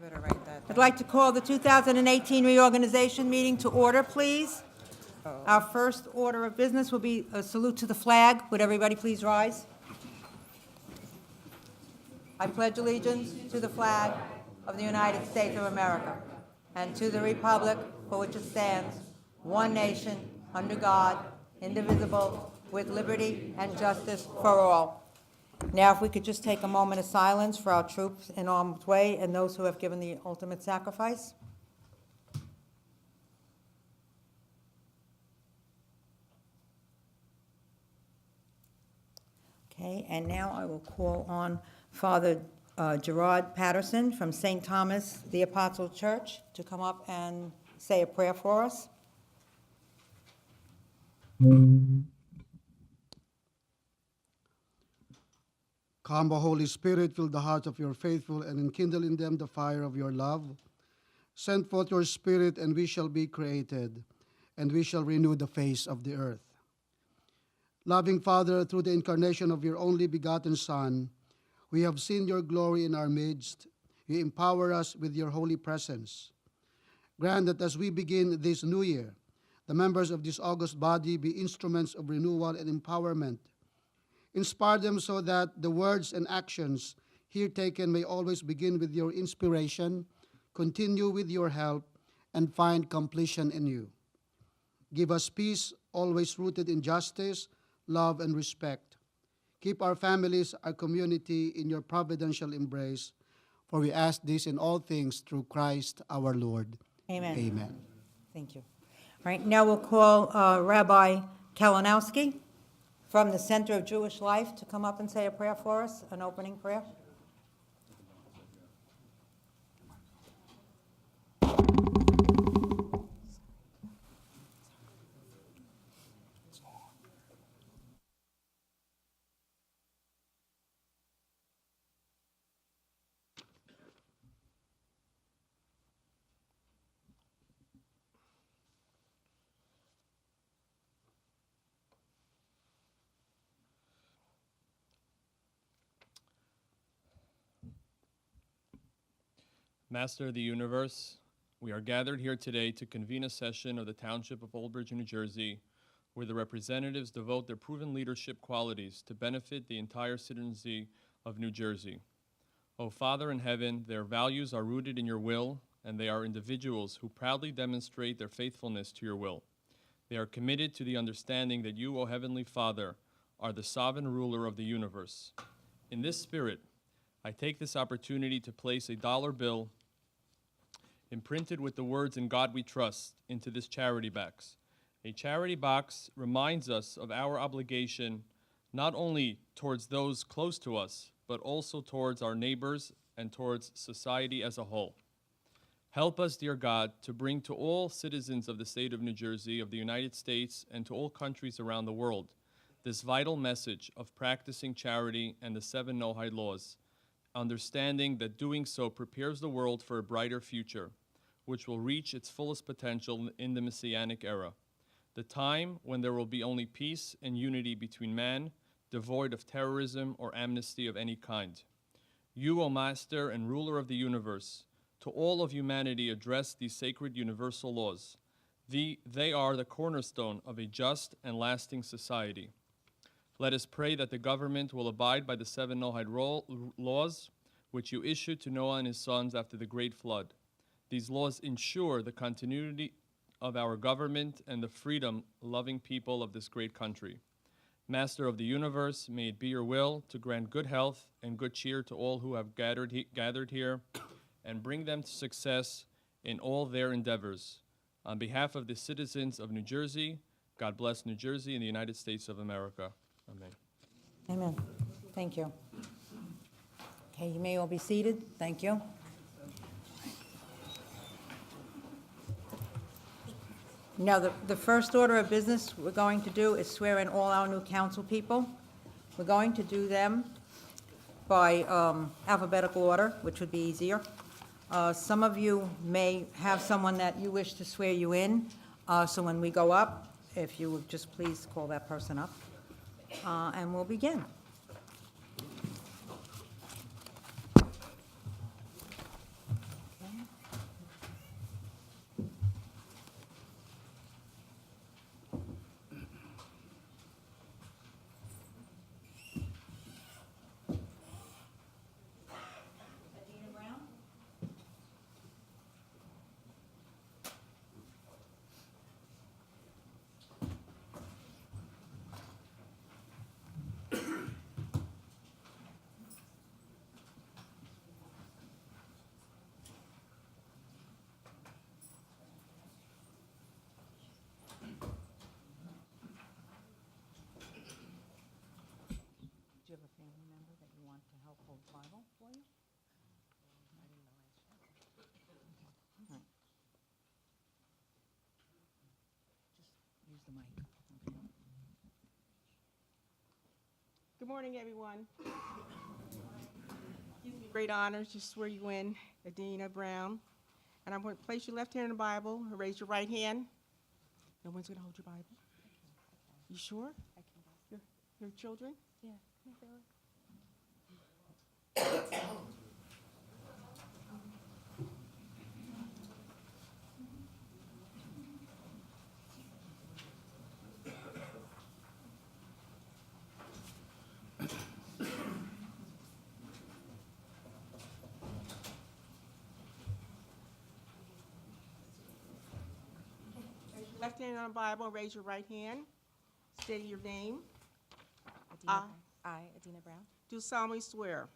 Better write that I'd down. like to call the 2018 reorganization meeting to order, please. Our first order of business will be a salute to the flag. Would everybody please rise? I pledge allegiance to the flag of the United States of America and to the republic for which it stands, one nation, under God, indivisible, with liberty and justice for all. Now, if we could just take a moment of silence for our troops in harm's way and those who have given the ultimate sacrifice. Okay, and now I will call on Father Gerard Patterson from St. Thomas the Apostle Church to come up and say a prayer for us. Come, O Holy Spirit, fill the hearts of your faithful and enkindle in them the fire of your love. Send forth your Spirit, and we shall be created, and we shall renew the face of the earth. Loving Father, through the incarnation of your only begotten Son, we have seen your glory in our midst. You empower us with your holy presence. Grant that as we begin this new year, the members of this august body be instruments of renewal and empowerment. Inspire them so that the words and actions here taken may always begin with your inspiration, continue with your help, and find completion in you. Give us peace, always rooted in justice, love, and respect. Keep our families, our community in your providential embrace, for we ask this in all things through Christ our Lord. Amen. Amen. Thank you. All right, now we'll call Rabbi Kalinowski from the Center of Jewish Life to come up and say a prayer for us, an opening prayer. Master of the universe, we are gathered here today to convene a session of the Township of Old Bridge, New Jersey, where the representatives devote their proven leadership qualities to benefit the entire citizenry of New Jersey. O Father in heaven, their values are rooted in your will, and they are individuals who proudly demonstrate their faithfulness to your will. They are committed to the understanding that you, O Heavenly Father, are the sovereign ruler of the universe. In this spirit, I take this opportunity to place a dollar bill imprinted with the words "In God We Trust" into this charity box. A charity box reminds us of our obligation not only towards those close to us, but also towards our neighbors and towards society as a whole. Help us, dear God, to bring to all citizens of the state of New Jersey, of the United States, and to all countries around the world this vital message of practicing charity and the 7 Noahide laws, understanding that doing so prepares the world for a brighter future, which will reach its fullest potential in the Messianic era, the time when there will be only peace and unity between man, devoid of terrorism or amnesty of any kind. You, O Master and Ruler of the universe, to all of humanity address these sacred universal laws. They are the cornerstone of a just and lasting society. Let us pray that the government will abide by the 7 Noahide laws, which you issued to Noah and his sons after the great flood. These laws ensure the continuity of our government and the freedom-loving people of this great country. Master of the universe, may it be your will to grant good health and good cheer to all who have gathered here, and bring them to success in all their endeavors. On behalf of the citizens of New Jersey, God bless New Jersey and the United States of America. Amen. Amen. Thank you. Okay, you may all be seated. Thank you. Now, the first order of business we're going to do is swear in all our new council people. We're going to do them by alphabetical order, which would be easier. Some of you may have someone that you wish to swear you in, so when we go up, if you would just please call that person up, and we'll begin. the mic. Good morning, everyone. Gives me great honor to swear you in, Adina Brown. And I'm going to place your left hand in the Bible and raise your right hand. No one's going to hold your Bible? You sure? Your children? Yeah. Left hand on the Bible, raise your right hand. State your name. I, Adina Brown, Do solemnly swear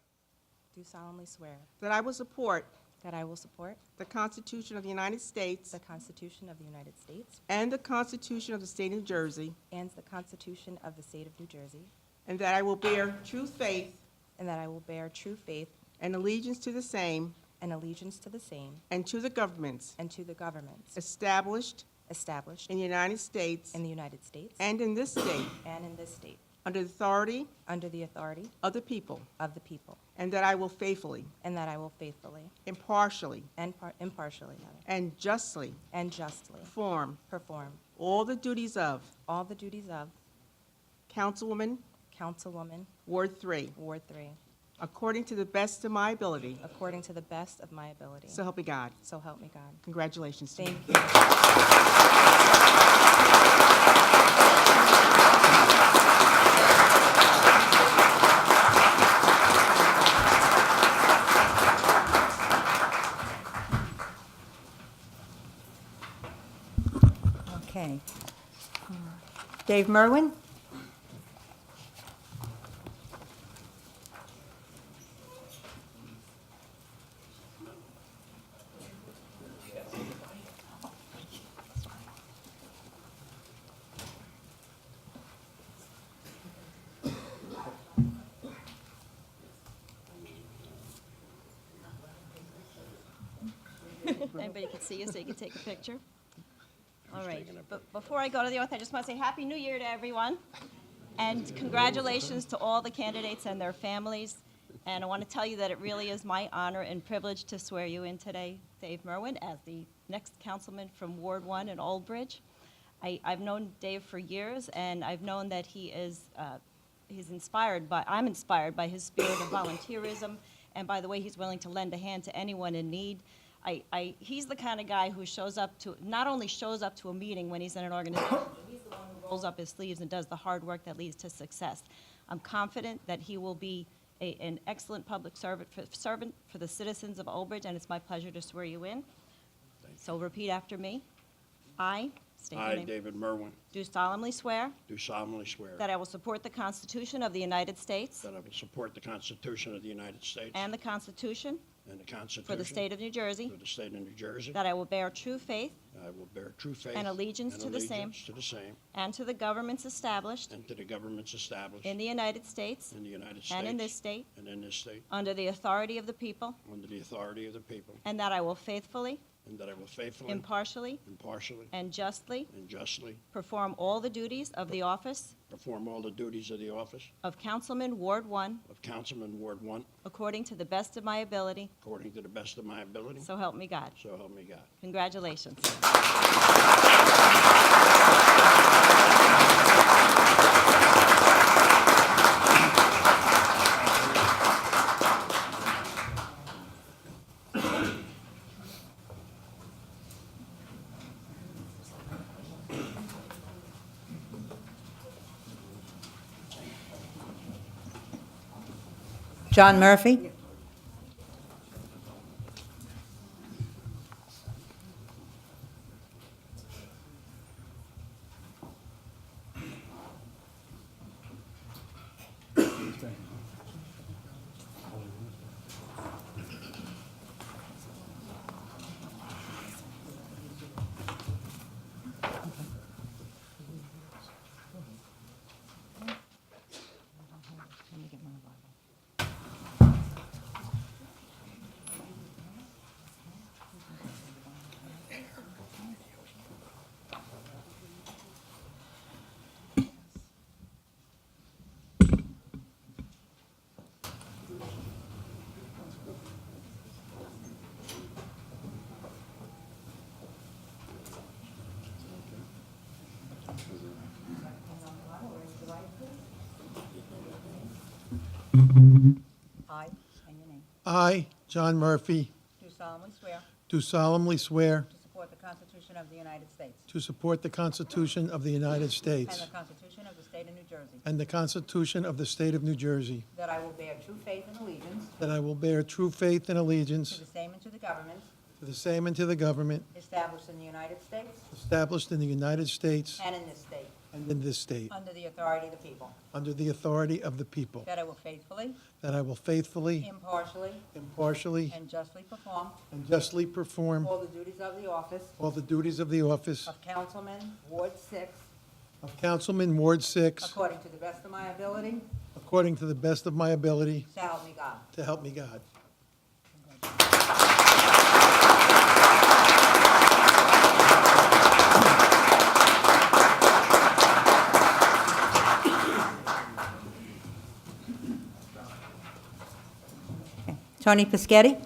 do solemnly swear that I will support that I will support the Constitution of the United States the Constitution of the United States and the Constitution of the State of New Jersey, and the Constitution of the State of New Jersey, and that I will bear true faith and that I will bear true faith and allegiance to the same and allegiance to the same and to the governments and to the governments established established in the United States in the United States and in this state and in this state, under the authority under the authority of the people, of the people, and that I will faithfully, and that I will faithfully impartially, and impartially and justly and justly perform perform all the duties of all the duties of Councilwoman, Councilwoman, Ward 3, Ward 3, according to the best of my ability. according to the best of my ability. So help me God. So help me God. Congratulations to you. Thank you. Okay. Dave Merwin? Anybody can see you, so you can take a picture. All right, but before I go to the oath, I just want to say Happy New Year to everyone, and congratulations to all the candidates and their families. And I want to tell you that it really is my honor and privilege to swear you in today, Dave Merwin, as the next councilman from Ward 1 in Old Bridge. I've known Dave for years, and I've known that he is I'm inspired by his spirit of volunteerism, and by the way he's willing to lend a hand to anyone in need. He's the kind of guy who not only shows up to a meeting when he's in an organization, but he's the one who rolls up his sleeves and does the hard work that leads to success. I'm confident that he will be an excellent public servant for the citizens of Old Bridge, and it's my pleasure to swear you in. So repeat after me. I, state your I, name, David Merwin, do solemnly swear do solemnly swear that I will support the Constitution of the United States that I will support the Constitution of the United States and the Constitution and the Constitution for the State of New Jersey, for the State of New Jersey. that I will bear true faith I will bear true faith and allegiance to the same to the same and to the governments established and to the governments established in the United States in the United States and in this state and in this state under the authority of the people, under the authority of the people, and that I will faithfully, and that I will faithfully, impartially, impartially, and justly and justly perform all the duties of the office perform all the duties of the office of Councilman Ward 1 of Councilman Ward 1 according to the best of my ability, according to the best of my ability. so help me God. So help me God. Congratulations. John Murphy? Let me get my Bible. I, and your name, I, John Murphy, do solemnly swear do solemnly swear to support the Constitution of the United States to support the Constitution of the United and States the Constitution of the State of New Jersey, and the Constitution of the State of New Jersey, that I will bear true faith and allegiance that I will bear true faith and to allegiance the same and to the government to the same and to the government established in the United States established in the United States and in this state, and in this state, under the authority of the people, under the authority of the people, that I will faithfully, that I will faithfully, impartially, impartially, and justly perform and justly perform all the duties of the office all the duties of the office of Councilman, Ward 6, of Councilman, Ward 6, according to the best of my ability, according to the best of my ability, so help me God. to help me God. Tony Pischetti?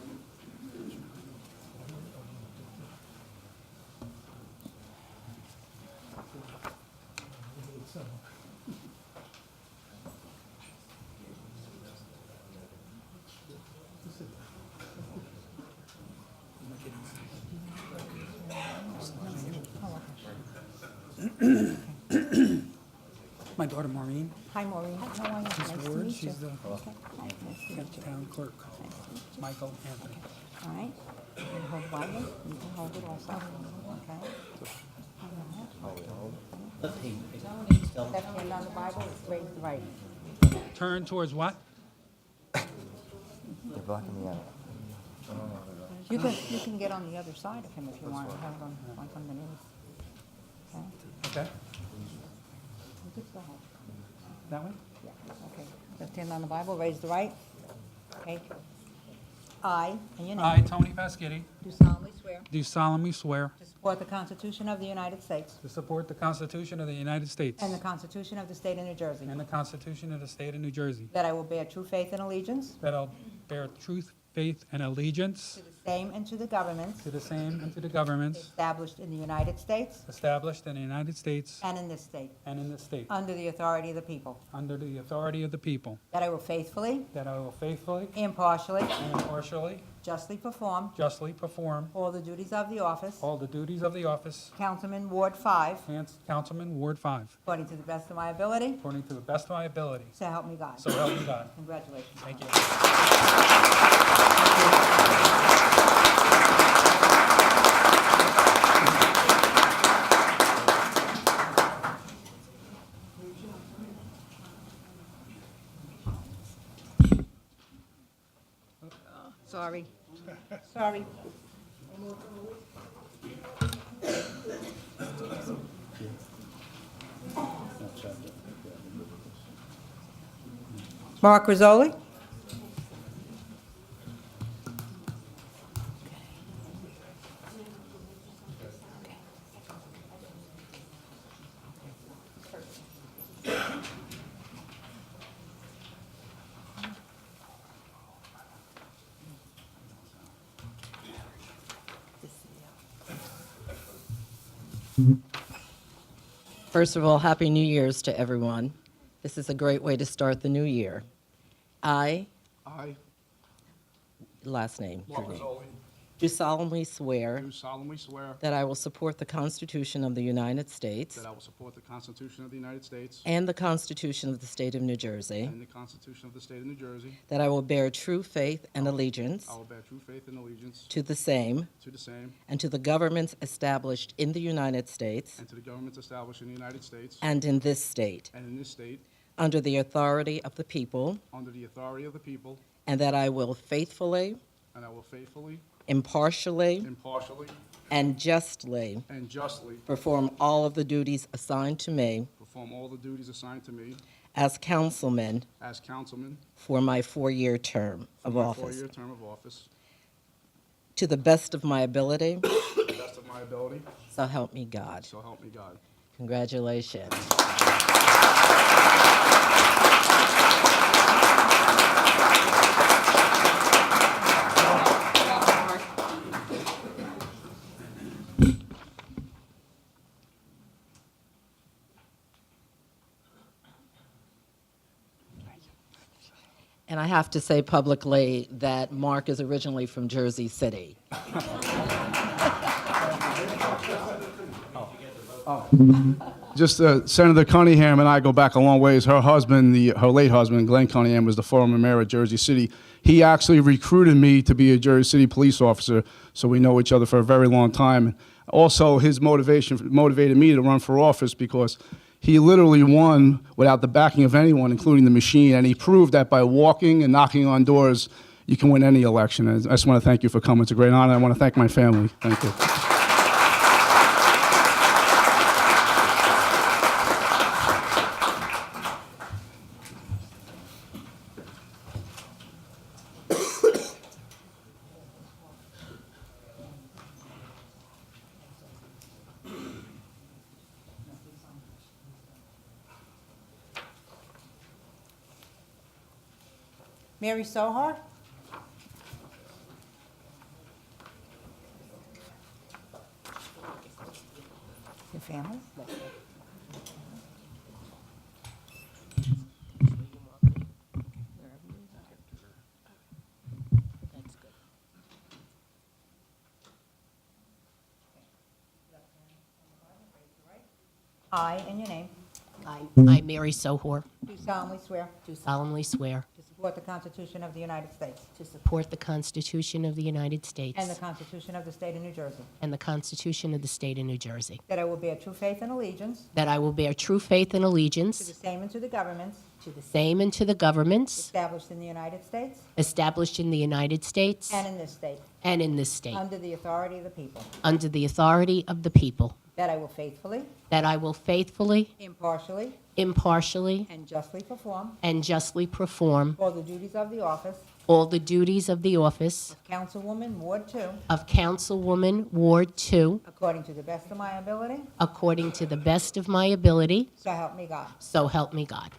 My daughter Maureen, Hi, Maureen. How are you? Miss Nice to Ward, meet you. she's the Okay. Hi, nice to meet you. town clerk. Michael Anthony. All right. You can hold Bible. You can hold it also. Okay. Left hand on the Bible, raise the right. Turn towards what? You can get on the other side of him if you want, have him like underneath. Okay? Okay, You could still hold. that way? Yeah, okay. Left hand on the Bible, raise the right. Okay. I, and your name. I, Tony Paschetti, Do solemnly swear do solemnly swear to support the Constitution of the United States to support the Constitution of the United States and the Constitution of the State of New Jersey, and the Constitution of the State of New Jersey, that I will bear true faith and allegiance that I'll bear truth, faith, and allegiance to the same and to the governments to the same and to the governments established in the United States established in the United States and in this state, and in this state, under the authority of the people, under the authority of the people, that I will faithfully, that I will faithfully impartially, and impartially, justly perform justly perform all the duties of the office, all the duties of the office, Councilman, Ward 5, Councilman, Ward 5, according to the best of my ability, according to the best of my ability. so help me God. So help me God. Congratulations. Thank you. Sorry. Sorry. Mark Rizzoli? First of all, Happy New Year's to everyone. This is a great way to start the new year. I, last name, your name, do solemnly swear Do solemnly swear that I will support the Constitution of the United States that I will support the Constitution of the United States and the Constitution of the State of New Jersey, and the Constitution of the State of New Jersey. that I will bear true faith and allegiance I will bear true faith and allegiance to the same to the same and to the governments established in the United States and to the governments established in the United States and in this state, and in this state, under the authority of the people, under the authority of the people, and that I will faithfully, and I will faithfully, impartially, impartially, and justly and justly perform all of the duties assigned to me perform all the duties assigned to me as councilman as councilman for my four-year term for of my office, four-year term of office, to the best of my ability, to the best of my ability, so help me God. so help me God. Congratulations. have to say publicly that Mark is originally from Jersey City. Just Senator Cunningham and I go back a long ways. Her husband, her late husband, Glenn Cunningham, was the former mayor of Jersey City. He actually recruited me to be a Jersey City police officer, so we know each other for a very long time. Also, his motivation motivated me to run for office because he literally won without the backing of anyone, including the machine, and he proved that by walking and knocking on doors, you can win any election. And I just want to thank you for coming. It's a great honor. I want to thank my family. Thank you. Mary Sohar? Your family? I, and your name, I, Mary Sohor, do solemnly swear do solemnly swear to support the Constitution of the United States to support the Constitution of the United States and the Constitution of the State of New Jersey, and the Constitution of the State of New Jersey, that I will bear true faith and allegiance that I will bear true faith and to the allegiance same and to the governments to the same and to the governments established in the United States established in the United States and in this state, and in this state, under the authority of the people, under the authority of the people, that I will faithfully, that I will faithfully, impartially, impartially, and justly perform and justly perform all the duties of the office all the duties of the office of Councilwoman, Ward 2, of Councilwoman, Ward 2, according to the best of my ability, according to the best of my ability, so help me God. so help me God.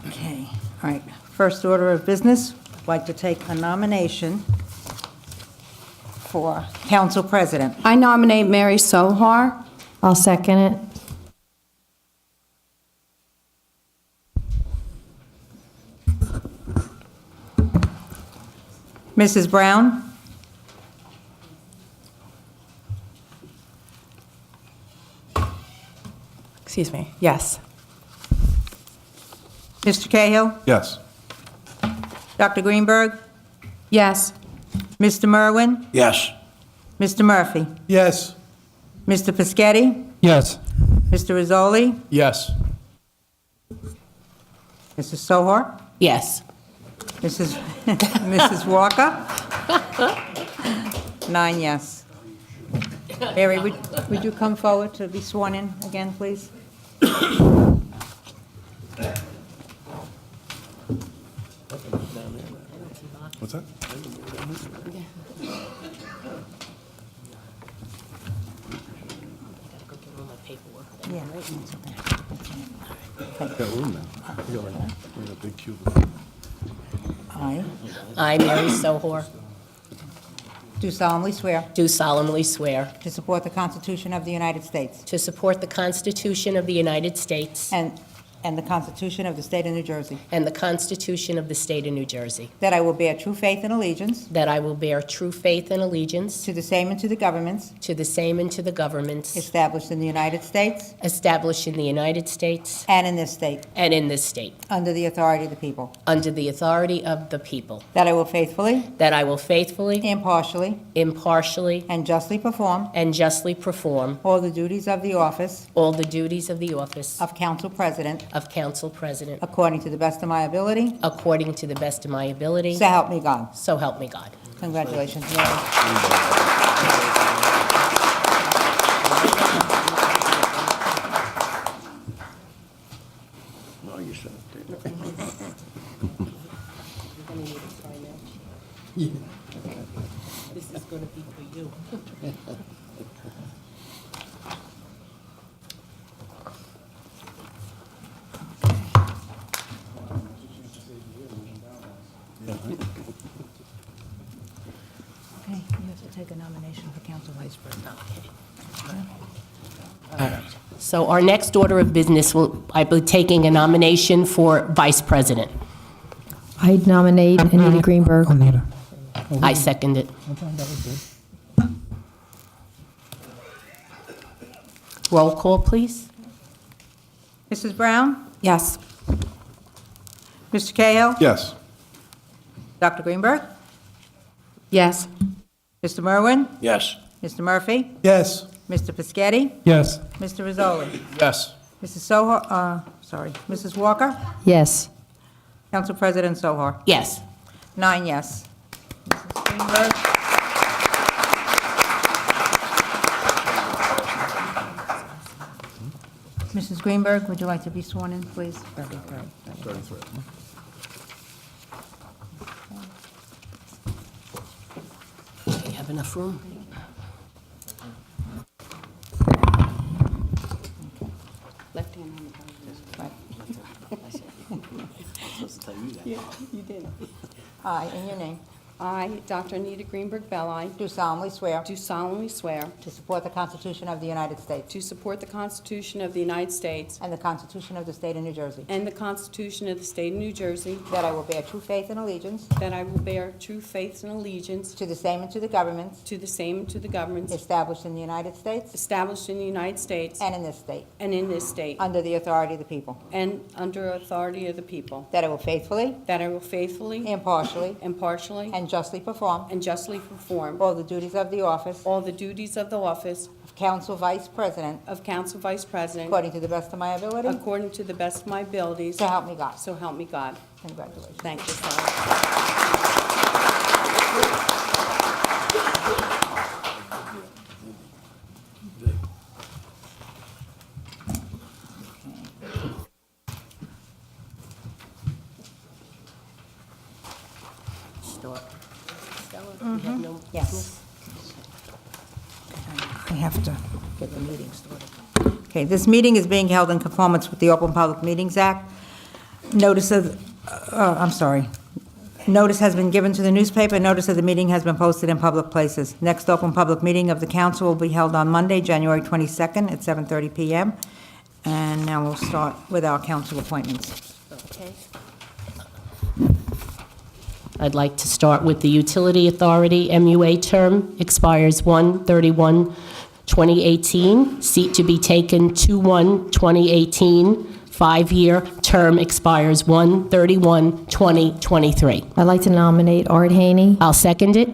Okay, all right. First order of business, I'd like to take a nomination for council president. I nominate Mary Sohar. I'll second it. Mrs. Brown? Excuse me, yes. Mr. Cahill? Yes. Dr. Greenberg? Yes. Mr. Merwin? Yes. Mr. Murphy? Yes. Mr. Fischetti? Yes. Mr. Rizzoli? Yes. Mrs. Sohar? Yes. Mrs. Mrs. Walker? 9 yes. Mary, would you come forward to be sworn in again, please? What's that? Yeah. I I, Mary Sohor, do solemnly swear do solemnly swear to support the Constitution of the United States to support the Constitution of the United States and the Constitution of the State of New Jersey, and the Constitution of the State of New Jersey, that I will bear true faith and allegiance that I will bear true faith and allegiance to the same and to the governments to the same and to the governments established in the United States established in the United States and in this state, and in this state, under the authority of the people, under the authority of the people, that I will faithfully, that I will faithfully, impartially, impartially, and justly perform and justly perform all the duties of the office all the duties of the office of Council President of Council President according to the best of my ability, according to the best of my ability, so help me God. so help me God. Congratulations, Mary. No, you said it. is going to be for you. Okay, you have to take a nomination for council vice president. So our next order of business will, I be taking a nomination for vice president. I'd nominate Anita Greenberg. Anita. I second it. Okay, that was good. Roll call, please. Mrs. Brown? Yes. Mr. Cahill? Yes. Dr. Greenberg? Yes. Mr. Merwin? Yes. Mr. Murphy? Yes. Mr. Piscatty? Yes. Mr. Rizzoli? Yes. Mrs. Sohar, Mrs. Walker? Yes. Council President Sohar? Yes. 9 yes. Mrs. Greenberg? Mrs. Greenberg, would you like to be sworn in, please? Do you have enough room? Left hand on the I, in your name, I, Dr. Anita Greenberg Belli, do solemnly swear do solemnly swear to support the Constitution of the United States to support the Constitution of the United States and the Constitution of the State of New Jersey, and the Constitution of the State of New Jersey, that I will bear true faith and allegiance that I will bear true faith and allegiance to the same and to the governments to the same and to the governments established in the United States established in the United States and in this state, and in this state, under the authority of the people, and under authority of the people, that I will faithfully, that I will faithfully, impartially, impartially, and justly perform and justly perform all the duties of the office all the duties of the office of Council Vice President of Council Vice President according to the best of my ability, according to the best of my abilities, so help me God. so help me God. Congratulations. Thank you, sir. Start. Stella, you have no Yes. business? I have to get the meeting started. Okay, this meeting is being held in conformance with the Open Public Meetings Act. Notice of, notice has been given to the newspaper, notice of the meeting has been posted in public places. Next open public meeting of the council will be held on Monday, January 22nd at 7:30 PM. And now we'll start with our council appointments. Okay. I'd like to start with the Utility Authority MUA term, expires 1/31/2018, seat to be taken 2/1/2018, 5-year term expires 1/31/2023. I'd like to nominate Art Haney. I'll second it.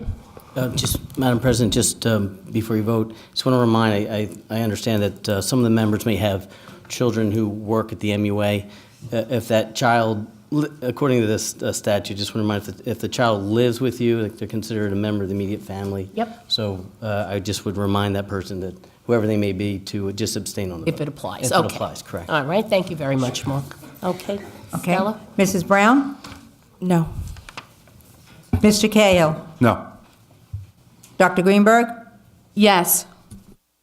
Madam President, just before you vote, just want to remind, I understand that some of the members may have children who work at the MUA. If that child, according to this statute, just want to remind, if the child lives with you, they're considered a member of the immediate family. Yep. So I just would remind that person that, whoever they may be, to just abstain on the vote. If it applies, If okay. it applies, correct. All right, thank you very much, Mark. Okay. Okay. Stella? Mrs. Brown? No. Mr. Cahill? No. Dr. Greenberg? Yes.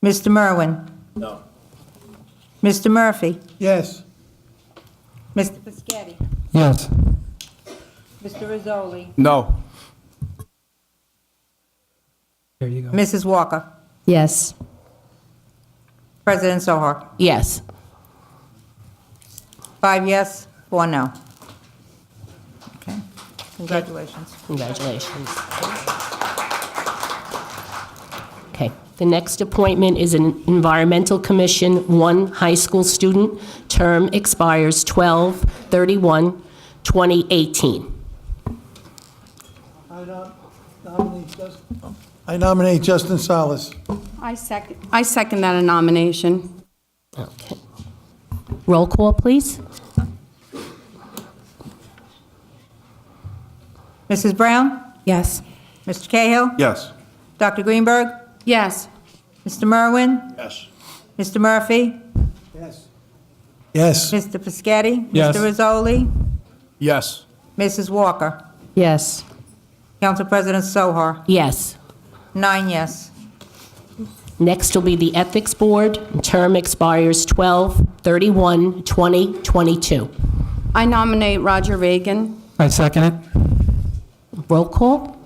Mr. Merwin? No. Mr. Murphy? Yes. Mr. Piscatty? Yes. Mr. Rizzoli? No. There you go. Mrs. Walker? Yes. President Sohar? Yes. 5 yes, 4 no. Okay, congratulations. Congratulations. Okay, the next appointment is an Environmental Commission, 1 high school student. Term expires 12/31/2018. I nominate Justin Salas. I second that nomination. Okay. Roll call, please. Mrs. Brown? Yes. Mr. Cahill? Yes. Dr. Greenberg? Yes. Mr. Merwin? Yes. Mr. Murphy? Yes. Yes. Mr. Piscatty? Yes. Mr. Rizzoli? Yes. Mrs. Walker? Yes. Council President Sohar? Yes. 9 yes. Next will be the Ethics Board. Term expires 12/31/2022. I nominate Roger Reagan. I second it. Roll call?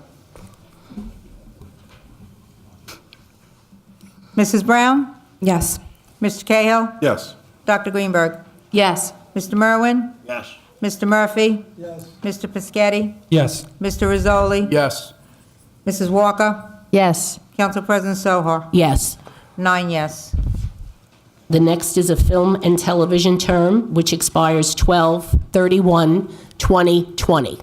Mrs. Brown? Yes. Mr. Cahill? Yes. Dr. Greenberg? Yes. Mr. Merwin? Yes. Mr. Murphy? Yes. Mr. Piscatty? Yes. Mr. Rizzoli? Yes. Mrs. Walker? Yes. Council President Sohar? Yes. 9 yes. The next is a film and television term, which expires 12/31/2020.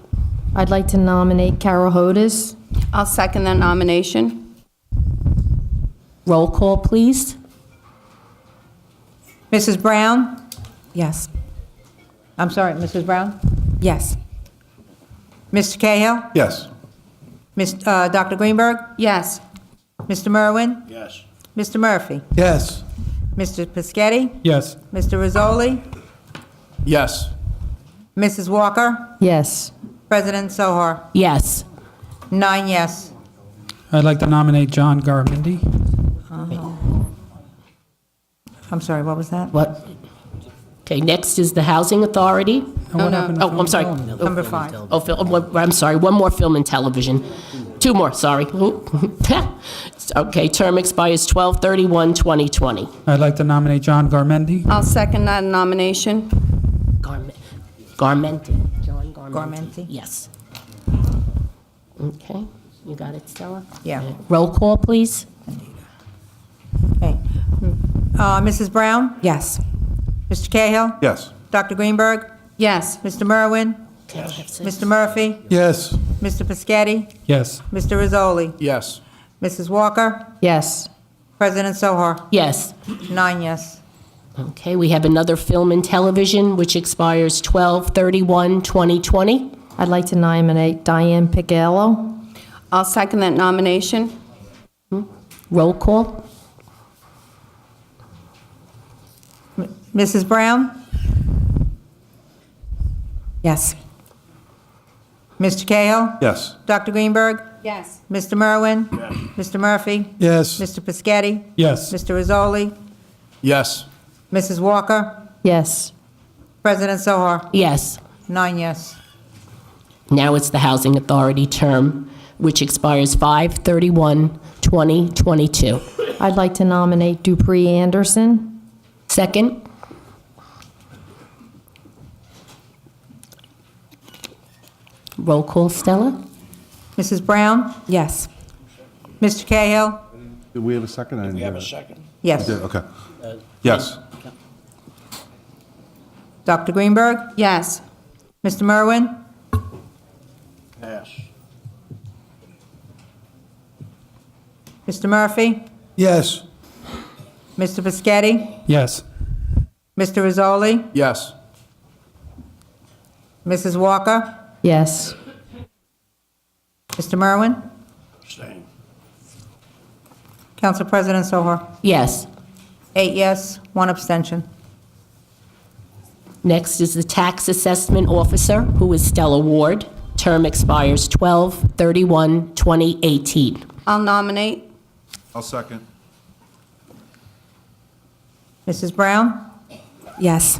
I'd like to nominate Carol Hodes. I'll second that nomination. Roll call, please. Mrs. Brown? Yes. I'm sorry, Mrs. Brown? Yes. Mr. Cahill? Yes. Dr. Greenberg? Yes. Mr. Merwin? Yes. Mr. Murphy? Yes. Mr. Piscatty? Yes. Mr. Rizzoli? Yes. Mrs. Walker? Yes. President Sohar? Yes. 9 yes. I'd like to nominate John Garmendi. I'm sorry, what was that? What? Okay, next is the Housing Authority. And what happened to Oh, I'm sorry. film? Number 5. Oh, I'm sorry, one more film and television. 2 more, sorry. Okay, term expires 12/31/2020. I'd like to nominate John Garmendi. I'll second that nomination. Garmenti. John Garmenti. Garmenti? Yes. Okay, you got it, Stella? Yeah. Roll call, please. Okay. Mrs. Brown? Yes. Mr. Cahill? Yes. Dr. Greenberg? Yes. Mr. Merwin? Okay, I have 6. Mr. Murphy? Yes. Mr. Piscatty? Yes. Mr. Rizzoli? Yes. Mrs. Walker? Yes. President Sohar? Yes. 9 yes. Okay, we have another film and television, which expires 12/31/2020. I'd like to nominate Diane Pigallo. I'll second that nomination. Roll call? Mrs. Brown? Yes. Mr. Cahill? Yes. Dr. Greenberg? Yes. Mr. Merwin? Mr. Murphy? Yes. Mr. Piscatty? Yes. Mr. Rizzoli? Yes. Mrs. Walker? Yes. President Sohar? Yes. 9 yes. Now it's the Housing Authority term, which expires 5/31/2022. I'd like to nominate Dupree Anderson. Second? Roll call, Stella? Mrs. Brown? Yes. Mr. Cahill? Did we have a second? I didn't We have hear a it. Yes. second. Yeah, okay. Yes. Dr. Greenberg? Yes. Mr. Merwin? Yes. Mr. Murphy? Yes. Mr. Piscatty? Yes. Mr. Rizzoli? Yes. Mrs. Walker? Yes. Mr. Merwin? Abstain. Council President Sohar? Yes. 8 yes, 1 abstention. Next is the Tax Assessment Officer, who is Stella Ward. Term expires 12/31/2018. I'll nominate. I'll second. Mrs. Brown? Yes.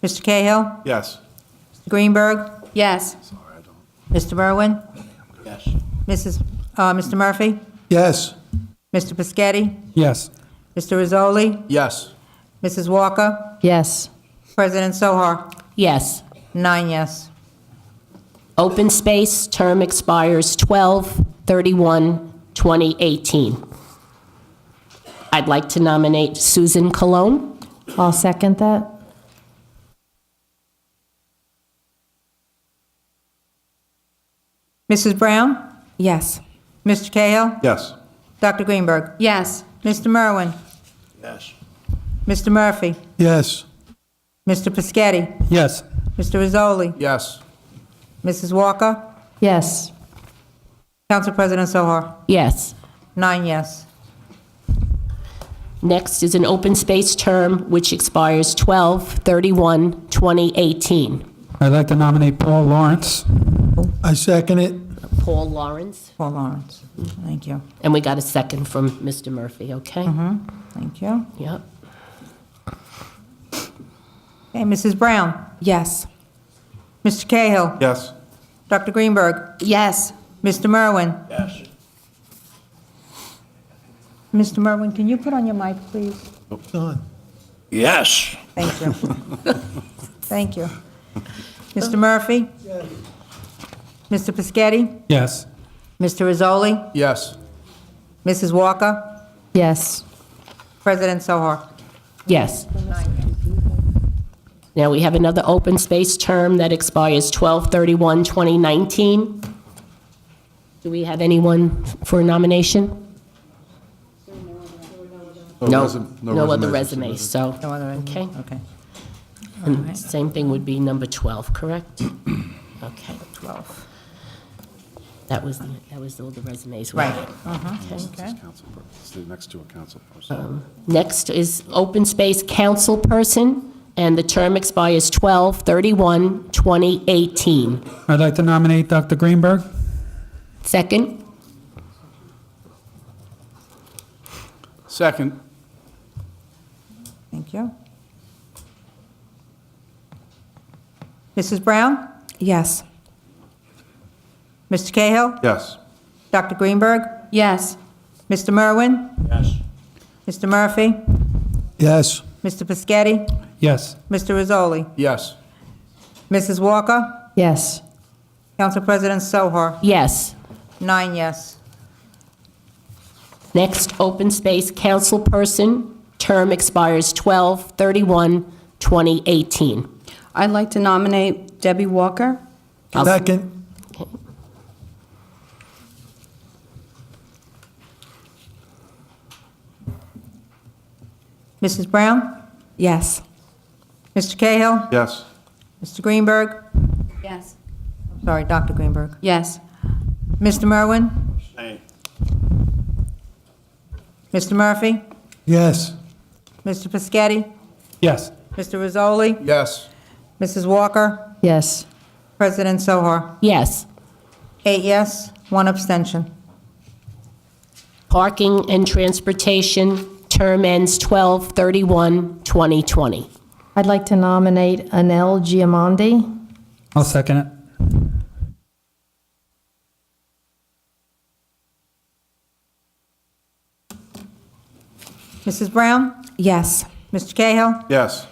Mr. Cahill? Yes. Mr. Greenberg? Yes. Mr. Merwin? Yes. Mr. Murphy? Yes. Mr. Piscatty? Yes. Mr. Rizzoli? Yes. Mrs. Walker? Yes. President Sohar? Yes. 9 yes. Open Space, term expires 12/31/2018. I'd like to nominate Susan Cologne. I'll second that. Mrs. Brown? Yes. Mr. Cahill? Yes. Dr. Greenberg? Yes. Mr. Merwin? Yes. Mr. Murphy? Yes. Mr. Piscatty? Yes. Mr. Rizzoli? Yes. Mrs. Walker? Yes. Council President Sohar? Yes. 9 yes. Next is an open space term which expires 12/31/2018. I'd like to nominate Paul Lawrence. I second it. Paul Lawrence. Paul Lawrence. Thank you. And we got a second from Mr. Murphy, okay? Thank you. Yep. Okay, Mrs. Brown? Yes. Mr. Cahill? Yes. Dr. Greenberg? Yes. Mr. Merwin? Yes. Mr. Merwin, can you put on your mic, please? On. Yes. Thank you. Thank you. Mr. Murphy? Mr. Pescetti? Yes. Mr. Rizzoli? Yes. Mrs. Walker? Yes. President Sohar? Yes. Now, we have another open space term that expires 12/31/2019. Do we have anyone for nomination? No other resumes, so, No other resume? okay. Okay. And same thing would be number 12, correct? Okay. 12. That was all the resumes we Right. had. Okay. Next to a council person. Next is open space council person, and the term expires 12/31/2018. I'd like to nominate Dr. Greenberg. Second? Second. Thank you. Mrs. Brown? Yes. Mr. Cahill? Yes. Dr. Greenberg? Yes. Mr. Merwin? Yes. Mr. Murphy? Yes. Mr. Pescetti? Yes. Mr. Rizzoli? Yes. Mrs. Walker? Yes. Council President Sohar? Yes. 9 yes. Next, open space council person, term expires 12/31/2018. I'd like to nominate Debbie Walker. Second. Mrs. Brown? Yes. Mr. Cahill? Yes. Mr. Greenberg? Yes. Sorry, Dr. Greenberg. Yes. Mr. Merwin? Abstain. Mr. Murphy? Yes. Mr. Pescetti? Yes. Mr. Rizzoli? Yes. Mrs. Walker? Yes. President Sohar? Yes. 8 yes, 1 abstention. Parking and transportation, term ends 12/31/2020. I'd like to nominate Anel Giamondi. I'll second it. Mrs. Brown? Yes. Mr. Cahill? Yes.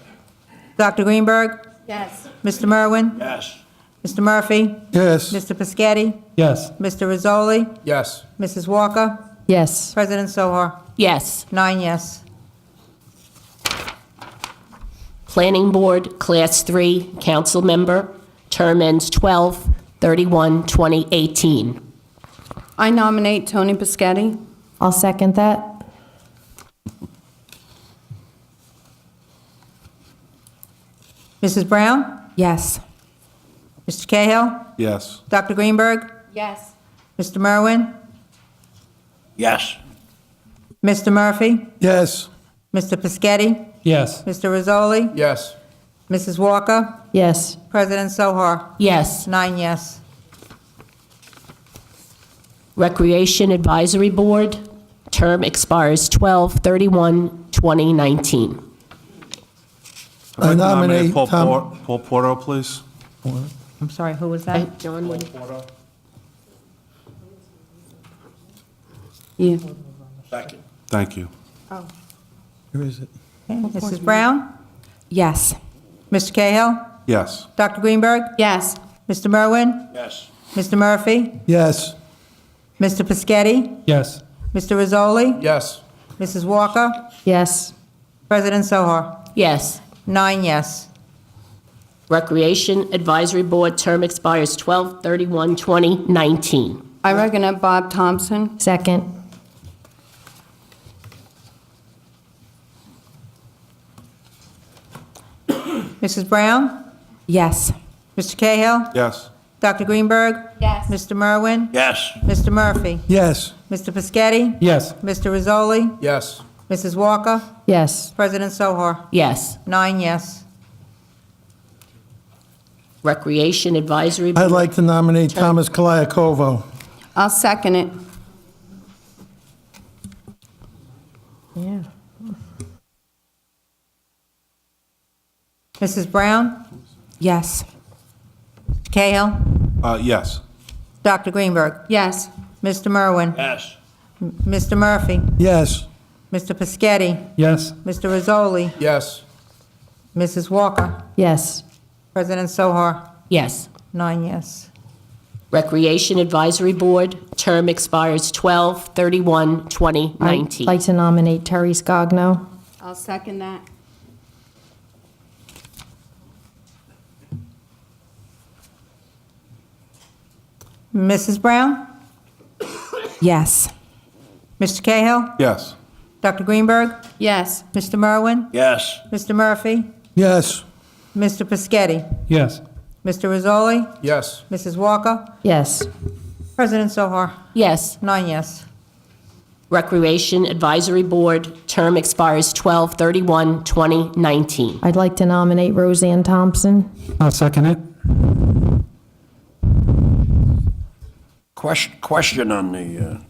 Dr. Greenberg? Yes. Mr. Merwin? Yes. Mr. Murphy? Yes. Mr. Pescetti? Yes. Mr. Rizzoli? Yes. Mrs. Walker? Yes. President Sohar? Yes. 9 yes. Planning Board, Class 3, council member, term ends 12/31/2018. I nominate Tony Pescetti. I'll second that. Mrs. Brown? Yes. Mr. Cahill? Yes. Dr. Greenberg? Yes. Mr. Merwin? Yes. Mr. Murphy? Yes. Mr. Pescetti? Yes. Mr. Rizzoli? Yes. Mrs. Walker? Yes. President Sohar? Yes. 9 yes. Recreation Advisory Board, term expires 12/31/2019. I nominate Tom. Paul Porter, please. I'm sorry, who was that? John, what? You. Second. Thank you. Where is it? Okay, Mrs. Brown? Yes. Mr. Cahill? Yes. Dr. Greenberg? Yes. Mr. Merwin? Yes. Mr. Murphy? Yes. Mr. Pescetti? Yes. Mr. Rizzoli? Yes. Mrs. Walker? Yes. President Sohar? Yes. 9 yes. Recreation Advisory Board, term expires 12/31/2019. I recommend Bob Thompson. Second. Mrs. Brown? Yes. Mr. Cahill? Yes. Dr. Greenberg? Yes. Mr. Merwin? Yes. Mr. Murphy? Yes. Mr. Pescetti? Yes. Mr. Rizzoli? Yes. Mrs. Walker? Yes. President Sohar? Yes. 9 yes. Recreation Advisory Board. I'd like to nominate Thomas Kaliakovo. I'll second it. Yeah. Mrs. Brown? Yes. Cahill? Yes. Dr. Greenberg? Yes. Mr. Merwin? Yes. Mr. Murphy? Yes. Mr. Pescetti? Yes. Mr. Rizzoli? Yes. Mrs. Walker? Yes. President Sohar? Yes. 9 yes. Recreation Advisory Board, term expires 12/31/2019. I'd like to nominate Terry Scogno. I'll second that. Mrs. Brown? Yes. Mr. Cahill? Yes. Dr. Greenberg? Yes. Mr. Merwin? Yes. Mr. Murphy? Yes. Mr. Pescetti? Yes. Mr. Rizzoli? Yes. Mrs. Walker? Yes. President Sohar? Yes. 9 yes. Recreation Advisory Board, term expires 12/31/2019. I'd like to nominate Roseanne Thompson. I'll second it. Question on that,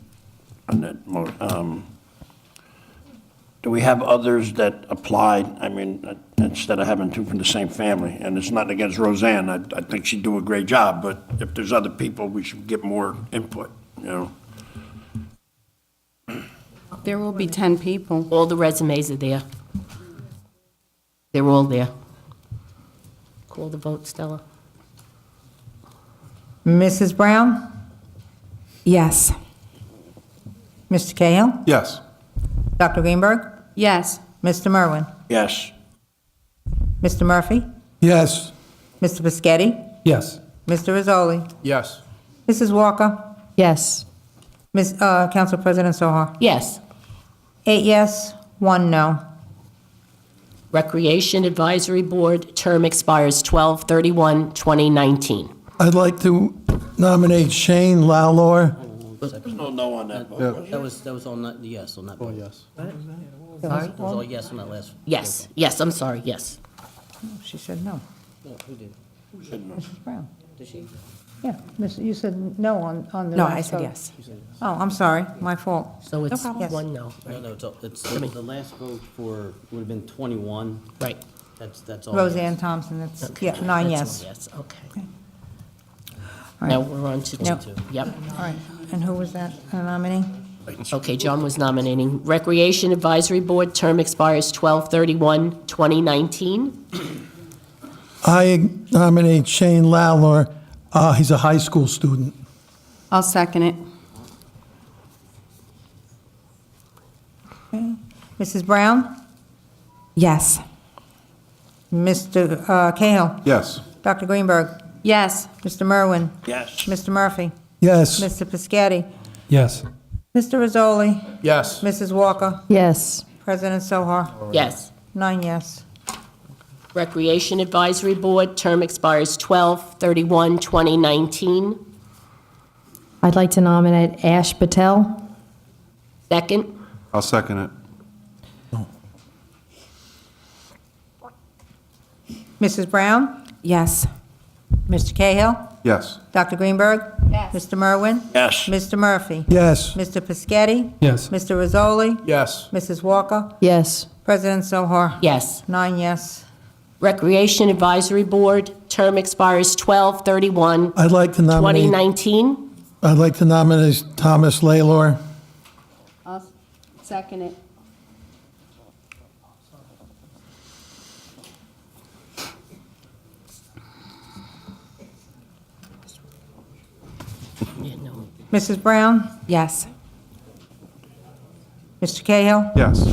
do we have others that applied? I mean, instead of having two from the same family, and it's nothing against Roseanne, I think she'd do a great job, but if there's other people, we should get more input, you know? There will be 10 people. All the resumes are there. They're all there. Call the vote, Stella. Mrs. Brown? Yes. Mr. Cahill? Yes. Dr. Greenberg? Yes. Mr. Merwin? Yes. Mr. Murphy? Yes. Mr. Pescetti? Yes. Mr. Rizzoli? Yes. Mrs. Walker? Yes. Council President Sohar? Yes. 8 yes, 1 no. Recreation Advisory Board, term expires 12/31/2019. I'd like to nominate Shane Lalor. There's no on that vote. That was all not, yes, on that. Oh, yes. Sorry? That was all yes on that last. Yes, yes, I'm sorry, yes. She said no. Who did? Mrs. Brown? Did she? Yeah, you said no on the No, last I said vote. yes. Oh, I'm sorry, my fault. So it's problem. Yes. 1 no. No, it's, the last vote for, would have been 21. Right. That's all. Roseanne Thompson, that's, yeah, 9 That's yes. all yes, okay. All Now right, we're on to Yep. 2. Yep. all right. And who was that nominee? Okay, John was nominating. Recreation Advisory Board, term expires 12/31/2019. I nominate Shane Lalor. He's a high school student. I'll second it. Okay. Mrs. Brown? Yes. Mr. Cahill? Yes. Dr. Greenberg? Yes. Mr. Merwin? Yes. Mr. Murphy? Yes. Mr. Pescetti? Yes. Mr. Rizzoli? Yes. Mrs. Walker? Yes. President Sohar? Yes. 9 yes. Recreation Advisory Board, term expires 12/31/2019. I'd like to nominate Ash Patel. Second? I'll second it. Mrs. Brown? Yes. Mr. Cahill? Yes. Dr. Greenberg? Yes. Mr. Merwin? Yes. Mr. Murphy? Yes. Mr. Pescetti? Yes. Mr. Rizzoli? Yes. Mrs. Walker? Yes. President Sohar? Yes. 9 yes. Recreation Advisory Board, term expires 12/31/2019. I'd like to nominate Thomas Lalor. I'll second it. Mrs. Brown? Yes. Mr. Cahill? Yes.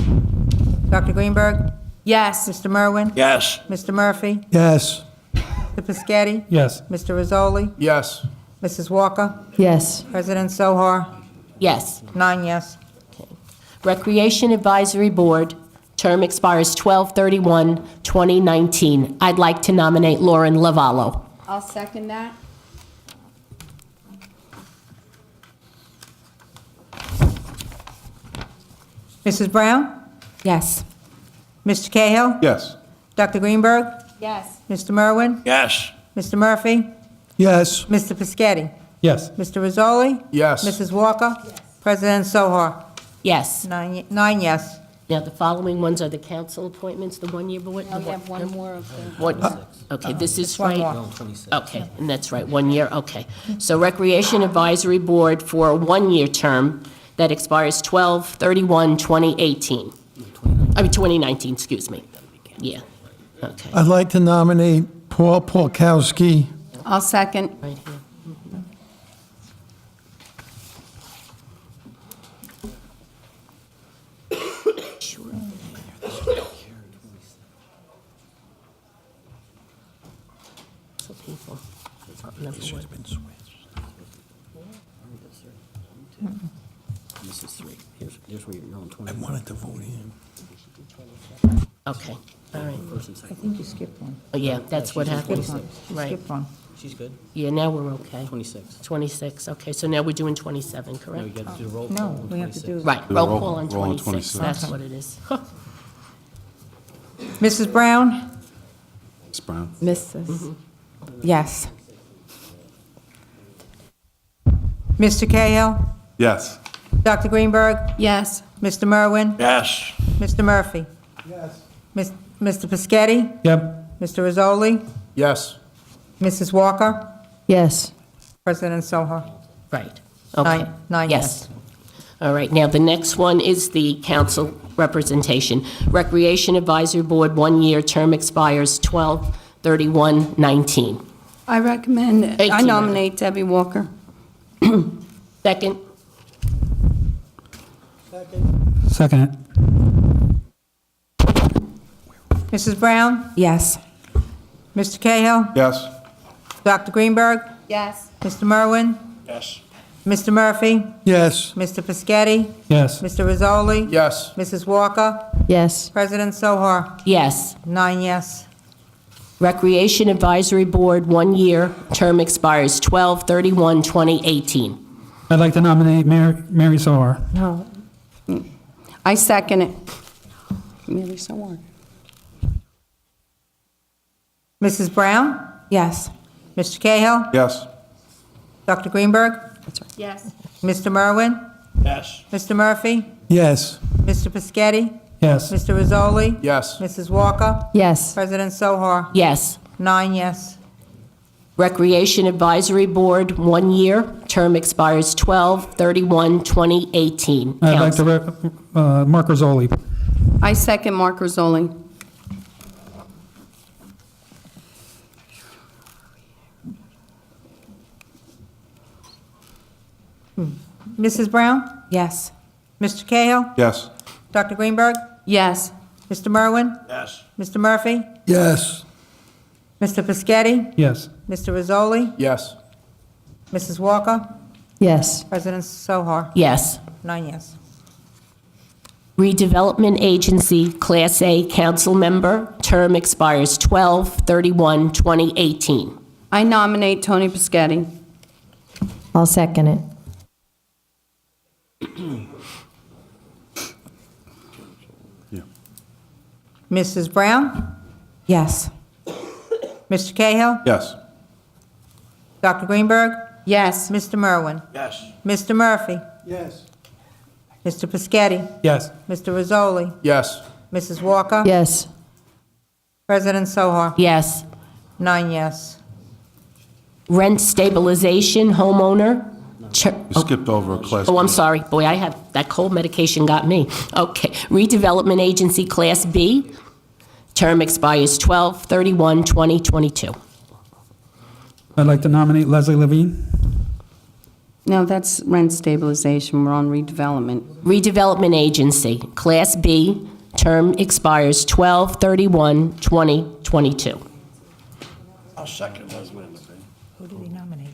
Dr. Greenberg? Yes. Mr. Merwin? Yes. Mr. Murphy? Yes. Mr. Pescetti? Yes. Mr. Rizzoli? Yes. Mrs. Walker? Yes. President Sohar? Yes. 9 yes. Recreation Advisory Board, term expires 12/31/2019. I'd like to nominate Lauren Lavallo. I'll second that. Mrs. Brown? Yes. Mr. Cahill? Yes. Dr. Greenberg? Yes. Mr. Merwin? Yes. Mr. Murphy? Yes. Mr. Pescetti? Yes. Mr. Rizzoli? Yes. Mrs. Walker? President Sohar? Yes. Nine yes. Now, the following ones are the council appointments, the one-year board? Now we have one more of the. What, okay, this is one right? more. Okay, and that's right, 1 year, okay. So Recreation Advisory Board for a 1-year term that expires 12/31/2018. I mean, 2019, excuse me. Yeah, okay. I'd like to nominate Paul Polkowski. I'll second. Right here. Sure. So people, number one. This is 3. Here's where you're on 20. wanted to vote him. Okay, all right. First and I second. think you skipped one. Oh, yeah, that's what happens. Skip one. You Right. skipped one. She's good. Yeah, now we're okay. 26. 26, okay, so now we're doing 27, No, correct? you got to do the roll call No, on we have to 26. do. Right, Do roll roll- call on roll on 26, 26. that's Okay. what it is. Mrs. Brown? Ms. Brown? Mrs. Yes. Mr. Cahill? Yes. Dr. Greenberg? Yes. Mr. Merwin? Yes. Mr. Murphy? Yes. Mr. Pescetti? Yep. Mr. Rizzoli? Yes. Mrs. Walker? Yes. President Sohar? Right, okay. Nine yes. All right, now the next one is the council representation. Recreation Advisory Board, 1-year term expires 12/31/19. I recommend, 18. I nominate Debbie Walker. Second? Second it. Mrs. Brown? Yes. Mr. Cahill? Yes. Dr. Greenberg? Yes. Mr. Merwin? Yes. Mr. Murphy? Yes. Mr. Pescetti? Yes. Mr. Rizzoli? Yes. Mrs. Walker? Yes. President Sohar? Yes. 9 yes. Recreation Advisory Board, 1-year term expires 12/31/2018. I'd like to nominate Mary Soar. No. I second it. Mary Sawar. Mrs. Brown? Yes. Mr. Cahill? Yes. Dr. Greenberg? Yes. Mr. Merwin? Yes. Mr. Murphy? Yes. Mr. Pescetti? Yes. Mr. Rizzoli? Yes. Mrs. Walker? Yes. President Sohar? Yes. 9 yes. Recreation Advisory Board, 1-year term expires 12/31/2018. I'd like Council. to, Mark Rizzoli. I second Mark Rizzoli. Mrs. Brown? Yes. Mr. Cahill? Yes. Dr. Greenberg? Yes. Mr. Merwin? Yes. Mr. Murphy? Yes. Mr. Pescetti? Yes. Mr. Rizzoli? Yes. Mrs. Walker? Yes. President Sohar? Yes. 9 yes. Redevelopment Agency, Class A Council Member, term expires 12/31/2018. I nominate Tony Pescetti. I'll second it. Mrs. Brown? Yes. Mr. Cahill? Yes. Dr. Greenberg? Yes. Mr. Merwin? Yes. Mr. Murphy? Yes. Mr. Pescetti? Yes. Mr. Rizzoli? Yes. Mrs. Walker? Yes. President Sohar? Yes. 9 yes. Rent Stabilization Homeowner. You skipped over a class. Oh, I'm sorry. Boy, I have, that cold medication got me. Okay. Redevelopment Agency, Class B, term expires 12/31/2022. I'd like to nominate Leslie Levine. No, that's rent stabilization. We're on redevelopment. Redevelopment Agency, Class B, term expires 12/31/2022. I'll second Leslie. Who did he nominate?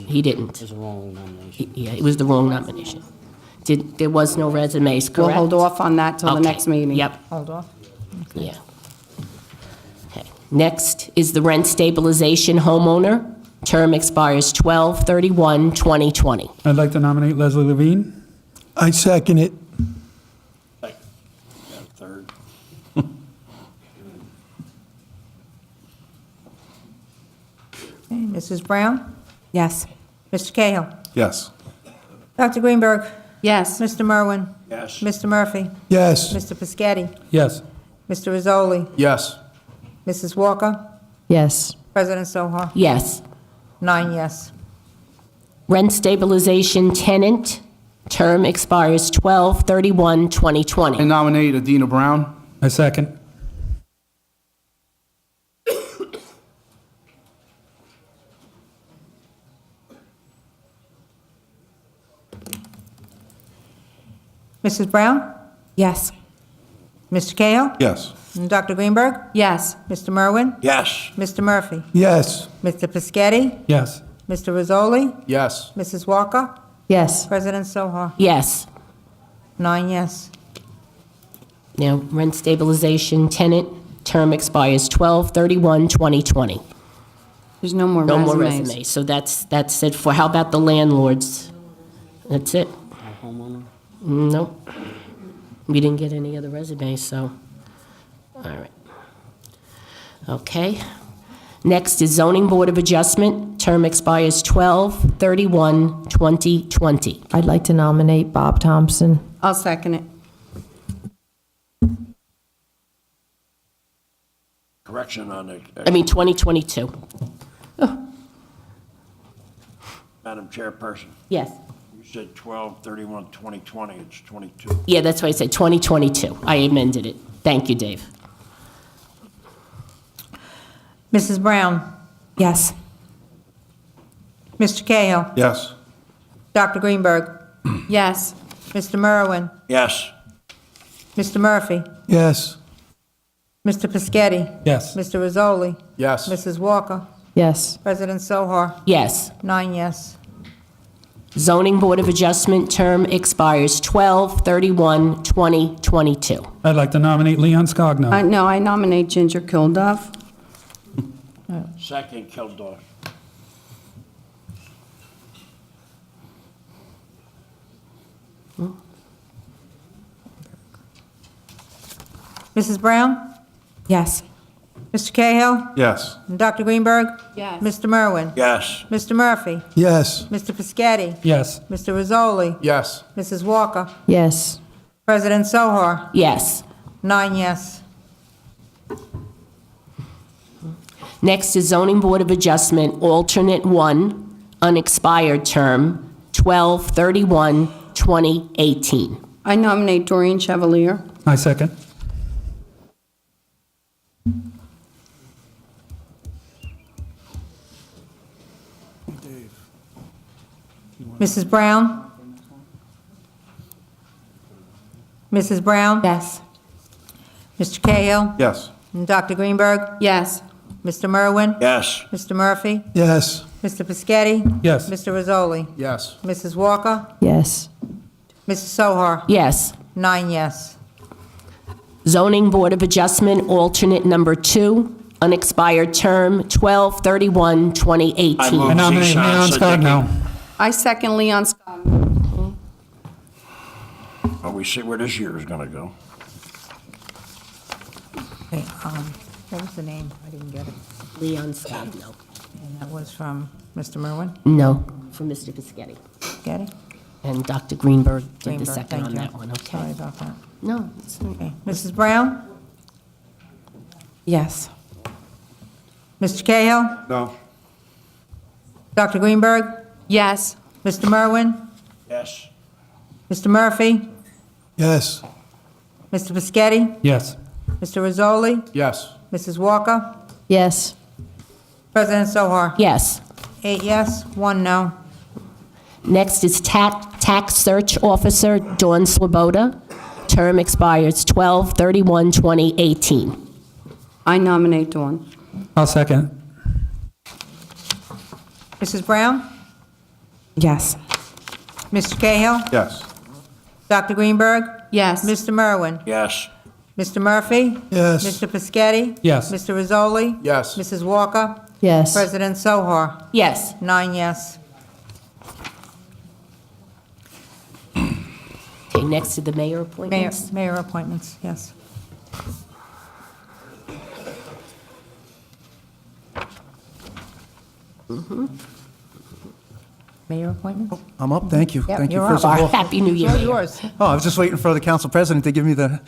He didn't. There's a wrong nomination. Yeah, it was the wrong nomination. There was no resumes, correct? We'll hold off on that till the Okay. next meeting. Yep, Hold off. yeah. Okay. Next is the Rent Stabilization Homeowner. Term expires 12/31/2020. I'd like to nominate Leslie Levine. I second it. Third. Okay, Mrs. Brown? Yes. Mr. Cahill? Yes. Dr. Greenberg? Yes. Mr. Merwin? Yes. Mr. Murphy? Yes. Mr. Piscatty? Yes. Mr. Rizzoli? Yes. Mrs. Walker? Yes. President Sohar? Yes. 9 yes. Rent stabilization tenant, term expires 12/31/2020. I nominate Adina Brown. I second. Mrs. Brown? Yes. Mr. Cahill? Yes. And Dr. Greenberg? Yes. Mr. Merwin? Yes. Mr. Murphy? Yes. Mr. Piscatty? Yes. Mr. Rizzoli? Yes. Mrs. Walker? Yes. President Sohar? Yes. 9 yes. Now, rent stabilization tenant, term expires 12/31/2020. There's no more No resumes. more resumes, so that's it for, how about the landlords? That's it? Homeowner? Nope. We didn't get any other resumes, so, all right. Okay. Next is zoning board of adjustment, term expires 12/31/2020. I'd like to nominate Bob Thompson. I'll second it. Correction on the, I mean, 2022. Madam Chairperson, Yes. you said 12/31/2020, it's 22. Yeah, that's why I said 2022. I amended it. Thank you, Dave. Mrs. Brown? Yes. Mr. Cahill? Yes. Dr. Greenberg? Yes. Mr. Merwin? Yes. Mr. Murphy? Yes. Mr. Piscatty? Yes. Mr. Rizzoli? Yes. Mrs. Walker? Yes. President Sohar? Yes. 9 yes. Zoning Board of Adjustment term expires 12/31/2022. I'd like to nominate Leon Scogno. No, I nominate Ginger Kilduff. Second, Kildorf. Mrs. Brown? Yes. Mr. Cahill? Yes. And Dr. Greenberg? Yes. Mr. Merwin? Yes. Mr. Murphy? Yes. Mr. Piscatty? Yes. Mr. Rizzoli? Yes. Mrs. Walker? Yes. President Sohar? Yes. 9 yes. Next is Zoning Board of Adjustment, alternate 1, unexpired term, 12/31/2018. I nominate Doreen Chevalier. I second. Mrs. Brown? Mrs. Brown? Yes. Mr. Cahill? Yes. And Dr. Greenberg? Yes. Mr. Merwin? Yes. Mr. Murphy? Yes. Mr. Piscatty? Yes. Mr. Rizzoli? Yes. Mrs. Walker? Yes. Mrs. Sohar? Yes. 9 yes. Zoning Board of Adjustment, alternate number 2, unexpired term, 12/31/2018. I move I nominate Zishan Leon Siddiqui. Scogno. I second Leon Scott. Well, we see where this year is gonna go. Okay, what was the name? I didn't get it. Leon Scogno. And that was from Mr. Merwin? No, for Mr. Piscatty. Get it? And Dr. Greenberg did the Greenberg, second thank on you. that one, okay? Sorry about that. No, it's Okay, Mrs. Brown? Yes. Mr. Cahill? No. Dr. Greenberg? Yes. Mr. Merwin? Yes. Mr. Murphy? Yes. Mr. Piscatty? Yes. Mr. Rizzoli? Yes. Mrs. Walker? Yes. President Sohar? Yes. 8 yes, 1 no. Next is Tax Search Officer Dawn Swoboda. Term expires 12/31/2018. I nominate Dawn. I'll second. Mrs. Brown? Yes. Mr. Cahill? Yes. Dr. Greenberg? Yes. Mr. Merwin? Yes. Mr. Murphy? Yes. Mr. Piscatty? Yes. Mr. Rizzoli? Yes. Mrs. Walker? Yes. President Sohar? Yes. 9 yes. Okay, next to the mayor appointments. Mayor appointments, yes. Mayor appointments? I'm up, thank you. Yep, Thank you. you're First up. of all, Happy New Year. It's all yours. I was just waiting for the council president to give me the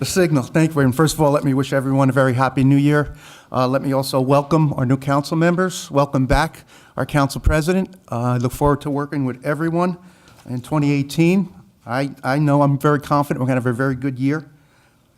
signal. Thank you. And first of all, let me wish everyone a very happy new year. Let me also welcome our new council members. Welcome back, our council president. I look forward to working with everyone in 2018. I know I'm very confident we're going to have a very good year.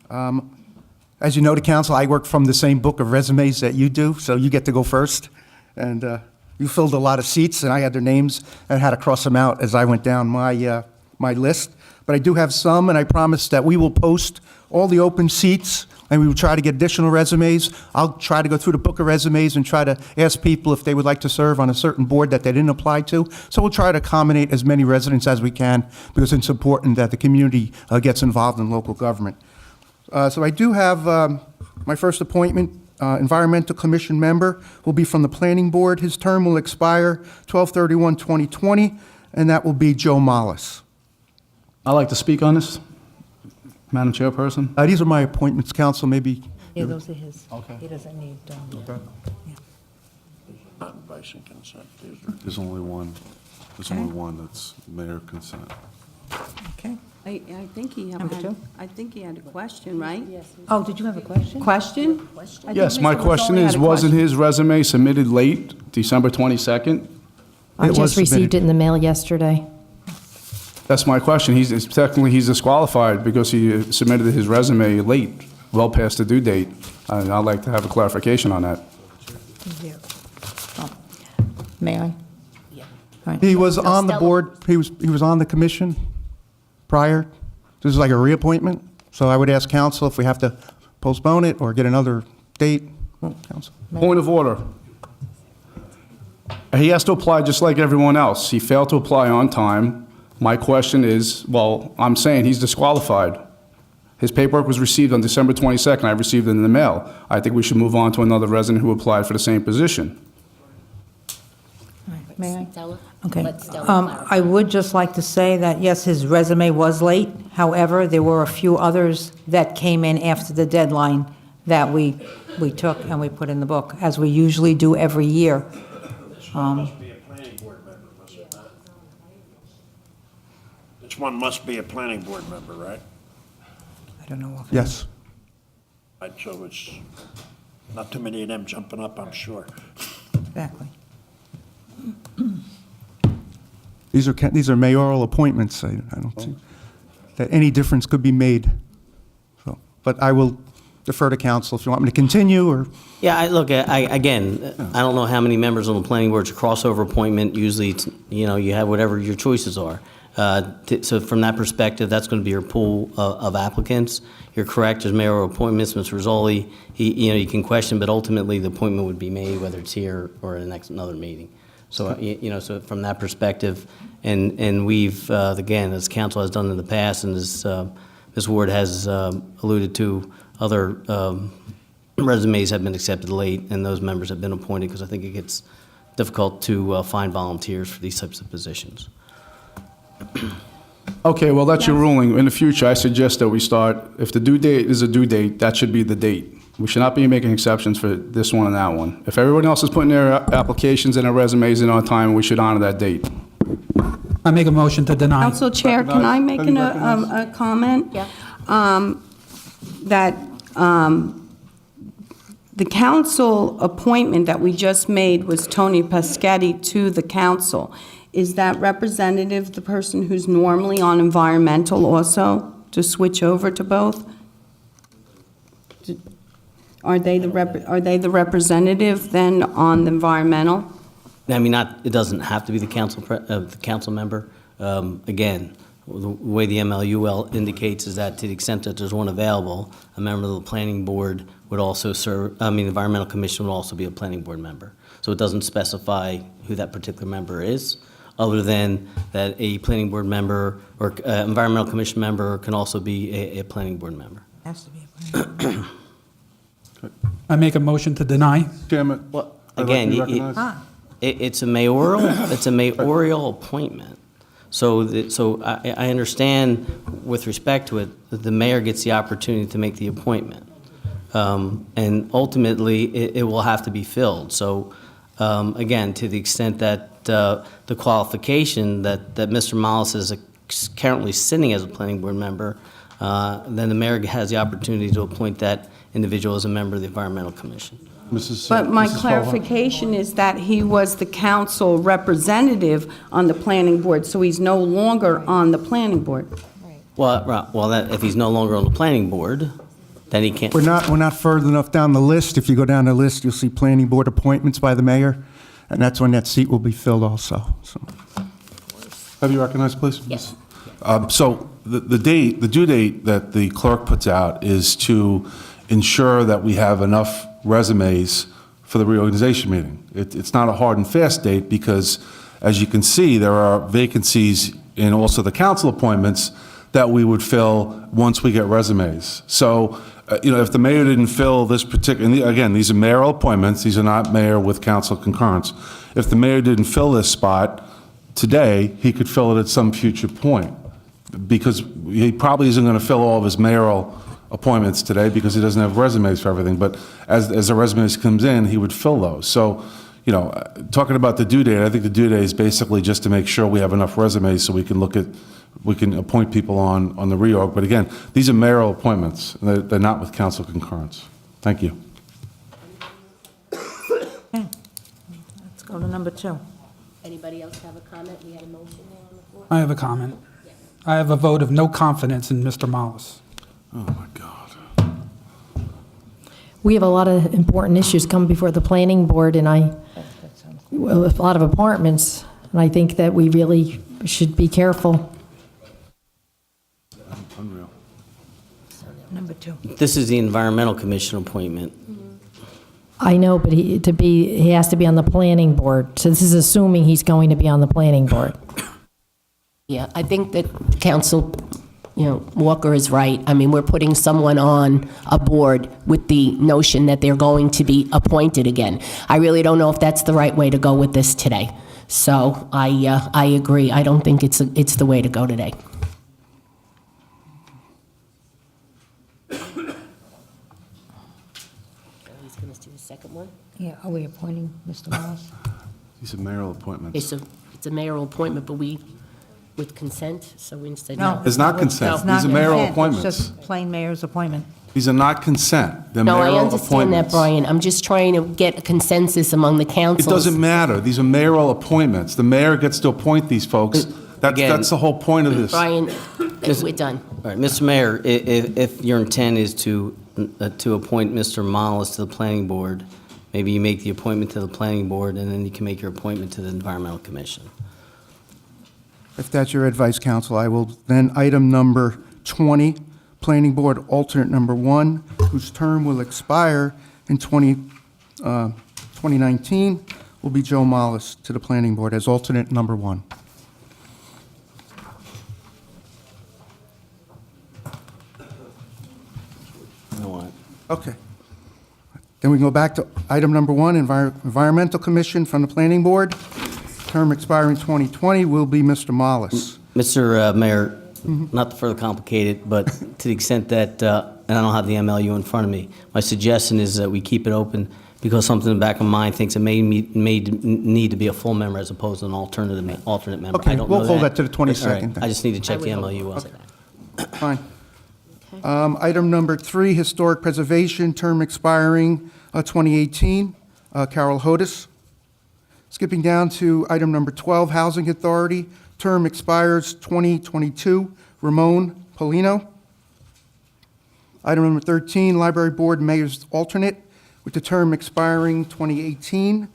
As you know, the council, I work from the same book of resumes that you do, so you get to go first. And you filled a lot of seats, and I had their names, and I had to cross them out as I went down my list. But I do have some, and I promise that we will post all the open seats, and we will try to get additional resumes. I'll try to go through the book of resumes and try to ask people if they would like to serve on a certain board that they didn't apply to. So we'll try to accommodate as many residents as we can, because it's important that the community gets involved in local government. So I do have my first appointment. Environmental Commission member will be from the Planning Board. His term will expire 12/31/2020, and that will be Joe Mollis. I'd like to speak on this, Madam Chairperson. These are my appointments, council, maybe. Yeah, those are his. Okay. He doesn't need, Not advice and consent. There's only one that's mayor consent. okay. I think he Number two? had a question, right? Oh, did you have a question? Question? I think Yes, my Mr. question Mazzoli is, had a wasn't question. his resume submitted late, December 22nd? I It was just received submitted. it in the mail yesterday. That's my question. Technically, he's disqualified because he submitted his resume late, well past the due date. And I'd like to have a clarification on that. Oh. May I? Yeah. He was on the Stella. board, he was on the commission prior. This is like a reappointment, so I would ask council if we have to postpone it or get another date. Council. Point of order. He has to apply just like everyone else. He failed to apply on time. My question is, well, I'm saying he's disqualified. His paperwork was received on December 22nd. I received it in the mail. I think we should move on to another resident who applied for the same position. May I? Stella? Okay. Let Stella clarify. I would just like to say that, yes, his resume was late. However, there were a few others that came in after the deadline that we took and we put in the book, as we usually do every year. This one must be a planning board member, right? I don't know. Yes. Right, so it's not too many of them jumping up, I'm sure. Exactly. These are mayoral appointments. I don't see that any difference could be made. So, but I will defer to council if you want me to continue, or Yeah, again, I don't know how many members on the planning board, it's a crossover appointment, usually, it's, you have whatever your choices are. So from that perspective, that's going to be your pool of applicants. You're correct, there's mayoral appointments, Mr. Rizzoli, you can question, but ultimately the appointment would be made, whether it's here or in another meeting. So, so from that perspective, and we've, again, as council has done in the past, and as Ms. Ward has alluded to, other resumes have been accepted late, and those members have been appointed, because I think it gets difficult to find volunteers for these types of positions. Okay, well, that's your ruling. In the future, I suggest that we start, if the due date is a due date, that should be the date. We should not be making exceptions for this one and that one. If everyone else is putting their applications and their resumes in on time, we should honor that date. I make a motion to deny. Council Chair, can I make a comment? Yeah. That the council appointment that we just made was Tony Paschetti to the council. Is that representative, the person who's normally on environmental also, to switch over to both? Are they the representative then on the environmental? I mean, it doesn't have to be the council member. Again, the way the MLUL indicates is that to the extent that there's one available, a member of the planning board would also serve, the environmental commission would also be a planning board member. So it doesn't specify who that particular member is, other than that a planning board member or environmental commission member can also be a planning board member. Has to be a planning board. I make a motion to deny. Chairman, Well, I'd like to again, be recognized. it's a mayoral appointment. So I understand with respect to it, that the mayor gets the opportunity to make the appointment. And ultimately, it will have to be filled. So again, to the extent that the qualification that Mr. Mollis is currently sitting as a planning board member, then the mayor has the opportunity to appoint that individual as a member of the Environmental Commission. But my Mrs. Fowler. clarification is that he was the council representative on the planning board, so he's no longer on the planning board. If he's no longer on the planning board, then he can't. We're not further enough down the list. If you go down the list, you'll see planning board appointments by the mayor, and that's when that seat will be filled also, so. Have you recognized, please? Yes. So the due date that the clerk puts out is to ensure that we have enough resumes for the reorganization meeting. It's not a hard and fast date because, as you can see, there are vacancies in also the council appointments that we would fill once we get resumes. So, if the mayor didn't fill this particular, and again, these are mayoral appointments, these are not mayor with council concurrence. If the mayor didn't fill this spot today, he could fill it at some future point, because he probably isn't going to fill all of his mayoral appointments today because he doesn't have resumes for everything. But as the resumes comes in, he would fill those. So, talking about the due date, I think the due date is basically just to make sure we have enough resumes so we can appoint people on the reorg. But again, these are mayoral appointments. They're not with council concurrence. Thank you. Okay. Let's go to number 2. Anybody else have a comment? We had a motion there on the floor. I have a comment. I have a vote of no confidence in Mr. Mollis. Oh, my God. We have a lot of important issues coming before the planning board, and a lot of apartments, and I think that we really should be careful. Unreal. Number 2. This is the Environmental Commission appointment. I know, but he has to be on the planning board, so this is assuming he's going to be on the planning board. Yeah, I think that Council, Walker is right. I mean, we're putting someone on a board with the notion that they're going to be appointed again. I really don't know if that's the right way to go with this today. So I agree. I don't think it's the way to go today. He's going to do the second one. Yeah, are we appointing Mr. Mollis? These are mayoral appointments. It's a mayoral appointment, but with consent, so we said No. no. It's not consent. It's not These are mayoral consent, appointments. It's just plain mayor's appointment. These are not consent. They're No, I mayoral understand that, appointments. Brian. I'm just trying to get a consensus among the It councils. doesn't matter. These are mayoral appointments. The mayor gets to appoint these folks. That's the whole point of this. Brian, we're done. All right, Mr. Mayor, if your intent is to appoint Mr. Mollis to the planning board, maybe you make the appointment to the planning board, and then you can make your appointment to the Environmental Commission. If that's your advice, council, I will then item number 20, planning board alternate number 1, whose term will expire in 2019, will be Joe Mollis to the planning board as alternate number 1. You know what? Okay. Then we go back to item number 1, Environmental Commission from the Planning Board. Term expiring 2020 will be Mr. Mollis. Mr. Mayor, not to further complicate it, but to the extent that, and I don't have the MLU in front of me, my suggestion is that we keep it open because something in the back of my mind thinks it may need to be a full member as opposed to an alternate member. Okay, I don't we'll know hold that to the All right, 22nd then. I just need to check the MLU out. Fine. Item number 3, Historic Preservation, term expiring 2018, Carol Hodis. Skipping down to item number 12, Housing Authority, term expires 2022, Ramon Polino. Item number 13, Library Board Mayor's Alternate, with the term expiring 2018,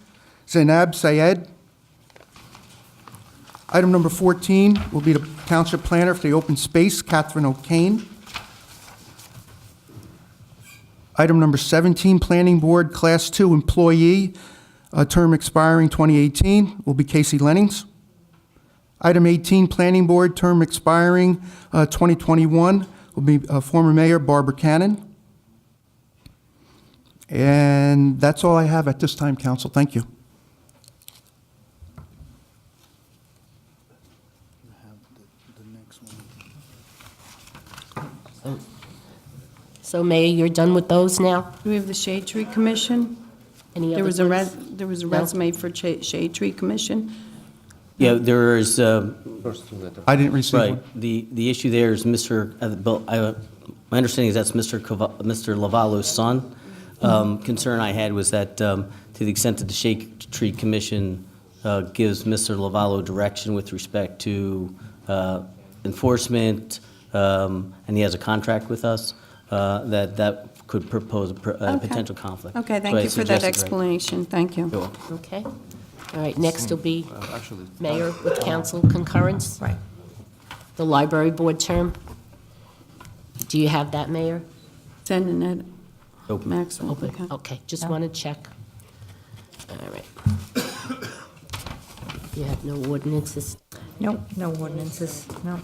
Zainab Sayed. Item number 14 will be the Township Planner for the Open Space, Catherine O'Kane. Item number 17, Planning Board Class 2 Employee, term expiring 2018, will be Casey Lennings. Item 18, Planning Board, term expiring 2021, will be former Mayor Barbara Cannon. And that's all I have at this time, Council. Thank you. So Mayor, you're done with those now? Do we have the Shade Tree Commission? Any There other was a ones? there was a No? resume for Shade Tree Commission. Yeah, there is, I didn't receive right, one. the issue there is my understanding is that's Mr. Lavallo's son. Concern I had was that to the extent that the Shade Tree Commission gives Mr. Lavallo direction with respect to enforcement, and he has a contract with us, that could propose a Okay. potential conflict. Okay, So thank I you for that suggested, right. explanation. Thank you. You're welcome. Okay. All right, next will be mayor with council concurrence. Right. The library board term. Do you have that, Mayor? Sending it, Open. Maxwell, Open. okay. Okay, just want to check. All right. You have no ordinances? Nope, no ordinances, no.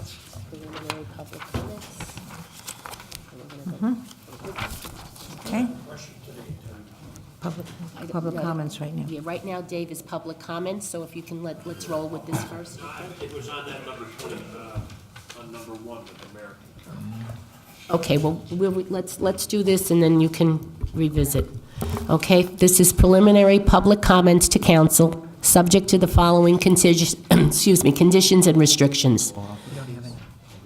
Preliminary public comments? Okay. Public comments right now. Yeah, right now, Dave, is public comments, so if you can let's roll with this first. It was on that number 20, on number 1 with the mayor. Okay, well, let's do this, and then you can revisit. Okay, this is preliminary public comments to council, subject to the following conditions and restrictions.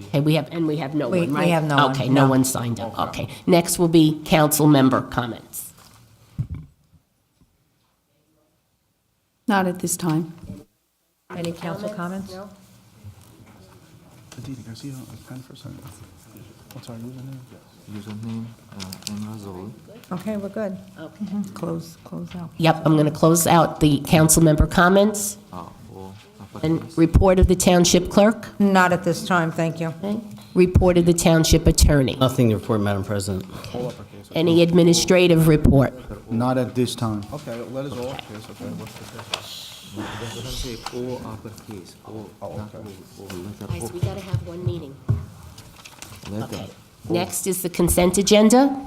Okay, we have no We- one, we right? have no one, Okay, no no. one signed up, okay. Next will be council member comments. Not at this time. Any council comments? No? Aditi, can I see a pen for a second? What's our username? Username, Emma. Okay, we're good. Okay. Close out. Yep, I'm going to close out the council member comments and report of the township clerk, Not at this time, thank you. okay? Report of the township attorney. Nothing to report, Madam President. Any administrative report? Not at this time. Okay, let us all. Guys, we got to have one meeting. Okay. Next is the consent agenda.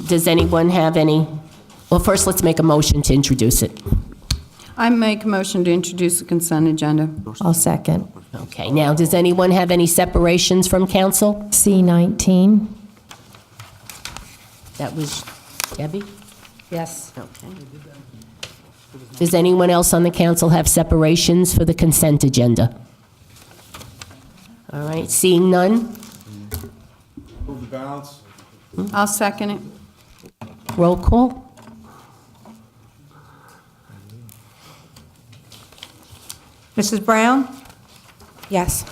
Does anyone have any, well, first, let's make a motion to introduce it. I make a motion to introduce the consent agenda. I'll second. Okay, now, does anyone have any separations from council? C19. That was Debbie? Yes. Okay. Does anyone else on the council have separations for the consent agenda? All right, seeing none, Move the balance. I'll second it. roll call. Mrs. Brown? Yes.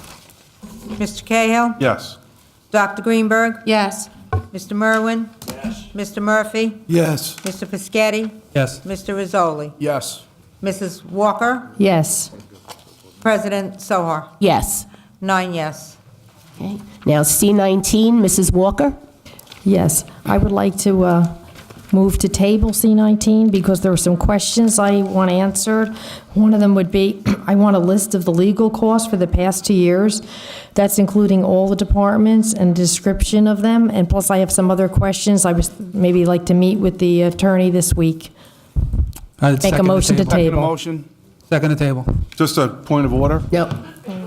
Mr. Cahill? Yes. Dr. Greenberg? Yes. Mr. Merwin? Yes. Mr. Murphy? Yes. Mr. Piscatty? Yes. Mr. Rizzoli? Yes. Mrs. Walker? Yes. President Sohar? Yes. 9 yes. Okay, now C19, Mrs. Walker? Yes. I would like to move to table C19 because there were some questions I want answered. One of them would be, I want a list of the legal costs for the past 2 years. That's including all the departments and description of them. And plus, I have some other questions. I was maybe like to meet with the attorney this week. I'd Make a second the motion to table. Second table. motion. Second the table. Just a point of order? No.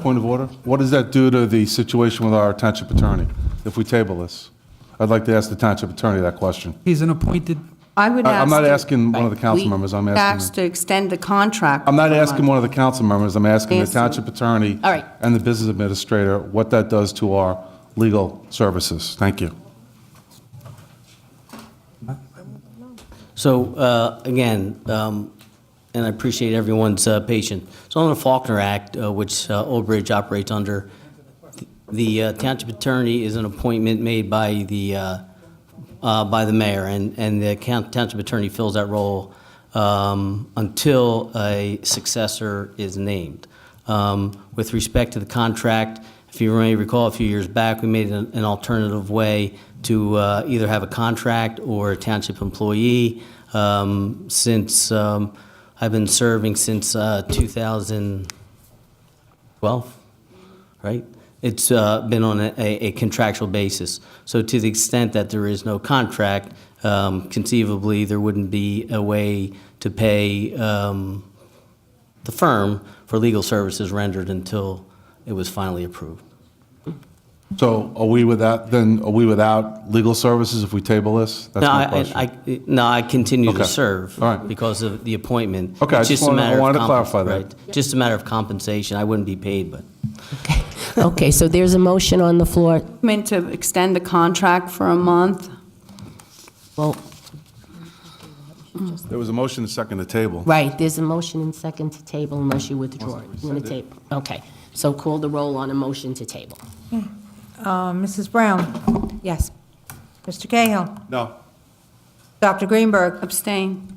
Point of order. What does that do to the situation with our township attorney if we table this? I'd like to ask the township attorney that question. He's an appointed, I would I'm not ask asking one of the council We- members, I'm Max asking, to extend the contract. I'm not for a asking month. one of the council members, I'm asking the Asking. township attorney All right. and the business administrator, what that does to our legal services. Thank you. So, again, and I appreciate everyone's patience. So under the Faulkner Act, which Old Bridge operates under, the township attorney is an appointment made by the mayor, and the township attorney fills that role until a successor is named. With respect to the contract, if you may recall, a few years back, we made an alternative way to either have a contract or a township employee. Since I've been serving since 2012, right? It's been on a contractual basis. So to the extent that there is no contract, conceivably, there wouldn't be a way to pay the firm for legal services rendered until it was finally approved. So are we without legal services if we table this? That's No, my question. I continue Okay. to serve. All right. Because of the appointment. Okay, I It's just a wanted- matter I of wanted to clarify that. right. Just a matter of compensation. I wouldn't be paid, but. Okay, so there's a motion on the floor. Meant to extend the contract for a month? Well, There was a motion to second the table. right, there's a motion and second to table unless you withdraw it. You want to table? Okay, so call the roll on a motion to table. Mrs. Brown? Yes. Mr. Cahill? No. Dr. Greenberg? Abstain.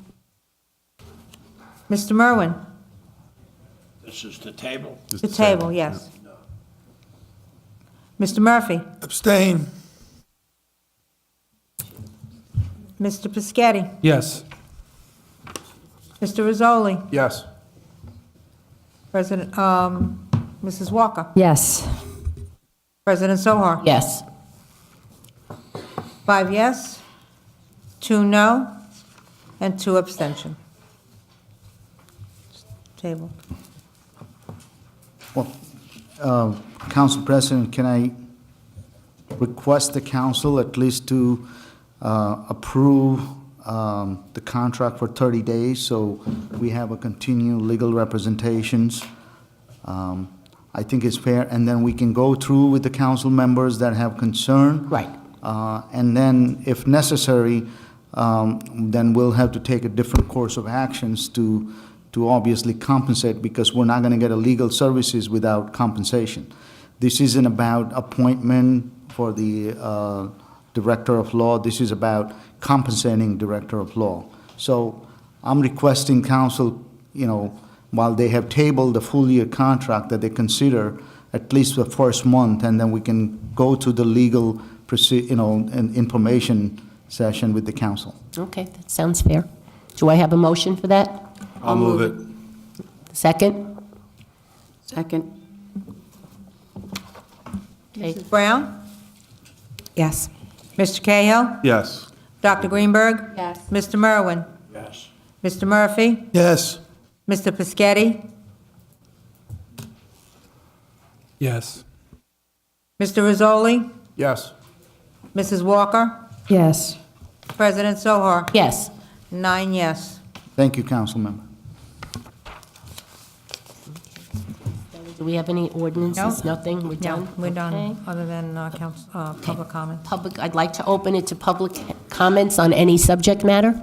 Mr. Merwin? This is the table. The table, yes. Mr. Murphy? Abstain. Mr. Pescetti? Yes. Mr. Rizzoli? Yes. President, Mrs. Walker? Yes. President Sohar? Yes. 5 yes, 2 no, and 2 abstention. Table. Well, Council President, can I request the council at least to approve the contract for 30 days so we have a continued legal representations? I think it's fair, and then we can go through with the council members that have concern. Right. And then, if necessary, then we'll have to take a different course of actions to obviously compensate, because we're not going to get a legal services without compensation. This isn't about appointment for the Director of Law. This is about compensating Director of Law. So I'm requesting council, while they have tabled the full year contract, that they consider at least the first month, and then we can go to the legal, and information session with the council. Okay, that sounds fair. Do I have a motion for that? I'll move it. Second? Second. Okay. Mrs. Brown? Yes. Mr. Cahill? Yes. Dr. Greenberg? Yes. Mr. Merwin? Yes. Mr. Murphy? Yes. Mr. Pescetti? Yes. Mr. Rizzoli? Yes. Mrs. Walker? Yes. President Sohar? Yes. 9 yes. Thank you, council member. Do we have any ordinances? No. Nothing? We're done? No, we're Okay. done, other than public comment. I'd like to open it to public comments on any subject matter.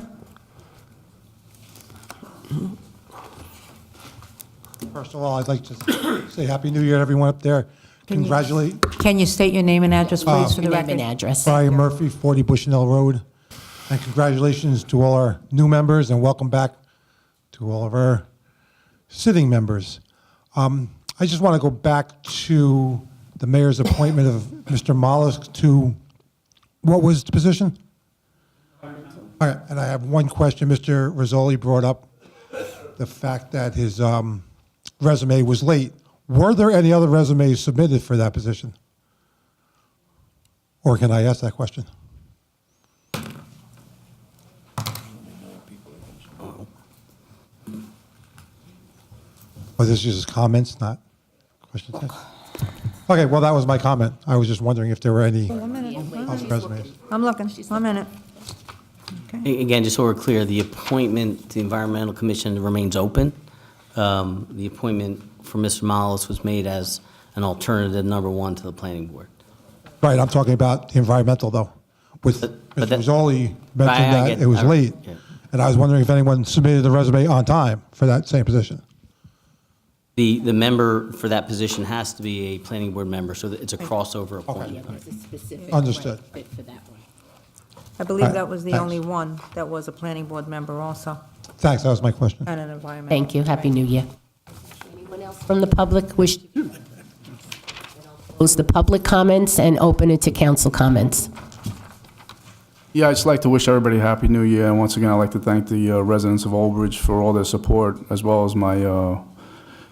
First of all, I'd like to say Happy New Year to everyone up there. Congratulate Can you state your name and address, please, for the Your name record? and address. Brian Murphy, 40 Bushnell Road. And congratulations to all our new members, and welcome back to all of our sitting members. I just want to go back to the mayor's appointment of Mr. Mollusk to, what was the position? All right, and I have one question. Mr. Rizzoli brought up the fact that his resume was late. Were there any other resumes submitted for that position? Or can I ask that question? Or this is just comments, not questions? Okay, well, that was my comment. I was just wondering if there were any other resumes. I'm looking, 1 minute. Again, just so we're clear, the appointment to the Environmental Commission remains open. The appointment for Mr. Mollis was made as an alternative number 1 to the planning board. Right, I'm talking about the environmental, though. With but Mr. that- Rizzoli Right, I mentioned get that it was it. late, Yeah. and I was wondering if anyone submitted the resume on time for that same position. The member for that position has to be a planning board member, so that it's a crossover appointment. Understood. I believe Right, that was the thanks. only one that was a planning board member also, Thanks, that was my question. and an environmental. Thank you. Happy New Year. Anyone else from the public wish? Close the public comments and open it to council comments. Yeah, I'd just like to wish everybody a Happy New Year, and once again, I'd like to thank the residents of Old Bridge for all their support, as well as my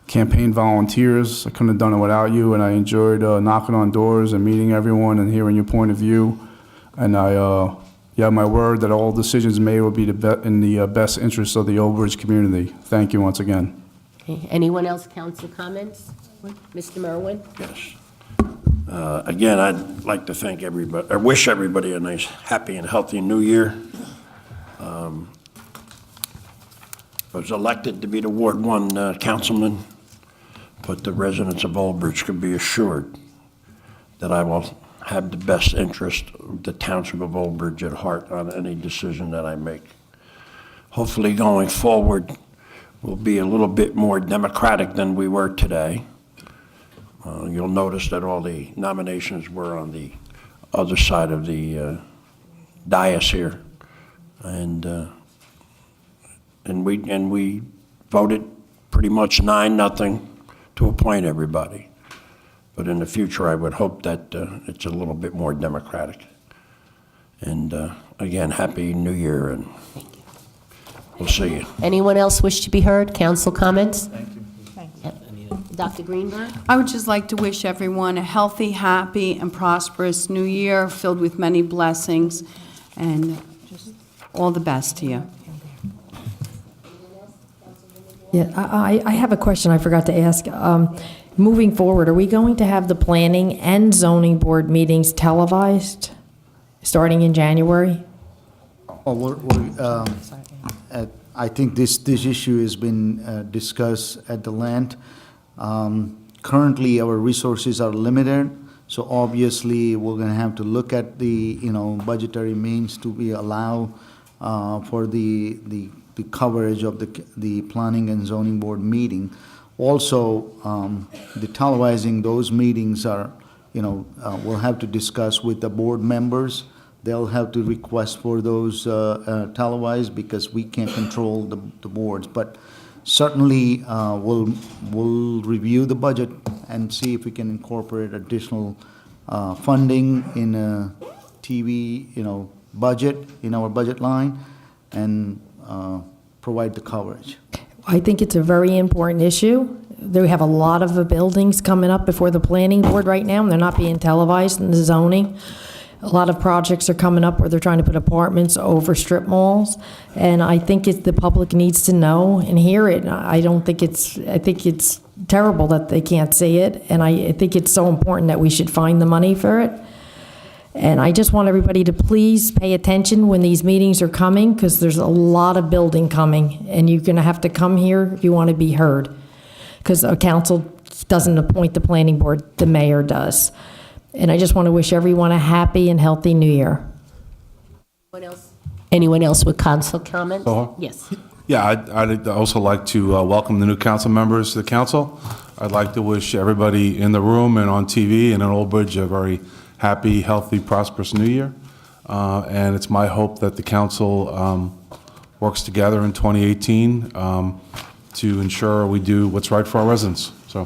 campaign volunteers. I couldn't have done it without you, and I enjoyed knocking on doors and meeting everyone and hearing your point of view. And you have my word that all decisions made will be in the best interest of the Old Bridge community. Thank you once again. Okay. Anyone else, council comments? Mr. Merwin? Yes. Again, I'd like to thank everybody, or wish everybody a nice, happy, and healthy new year. I was elected to be the Ward 1 councilman, but the residents of Old Bridge can be assured that I will have the best interest of the Township of Old Bridge at heart on any decision that I make. Hopefully, going forward, we'll be a little bit more democratic than we were today. You'll notice that all the nominations were on the other side of the dais here, and we voted pretty much 9-0 to appoint everybody. But in the future, I would hope that it's a little bit more democratic. And again, Happy New Year, and we'll see you. Anyone else wish to be heard? Council comments? Thank you. Dr. Greenberg? I would just like to wish everyone a healthy, happy, and prosperous new year filled with many blessings, and just all the best to you. Yeah, I have a question I forgot to ask. Moving forward, are we going to have the planning and zoning board meetings televised starting in January? I think this issue has been discussed at the length. Currently, our resources are limited, so obviously, we're going to have to look at the, budgetary means to be allow for the coverage of the planning and zoning board meeting. Also, the televising those meetings are, we'll have to discuss with the board members. They'll have to request for those televised because we can't control the boards. But certainly, we'll review the budget and see if we can incorporate additional funding in a TV, budget, in our budget line, and provide the coverage. I think it's a very important issue. We have a lot of the buildings coming up before the planning board right now, and they're not being televised in the zoning. A lot of projects are coming up where they're trying to put apartments over strip malls, and I think the public needs to know and hear it. I think it's terrible that they can't see it, and I think it's so important that we should find the money for it. And I just want everybody to please pay attention when these meetings are coming, because there's a lot of building coming, and you're going to have to come here if you want to be heard, because a council doesn't appoint the planning board, the mayor does. And I just want to wish everyone a happy and healthy new year. Anyone else with council comments? Yes. Yeah, I'd also like to welcome the new council members to the council. I'd like to wish everybody in the room and on TV and in Old Bridge a very happy, healthy, prosperous new year. And it's my hope that the council works together in 2018 to ensure we do what's right for our residents. So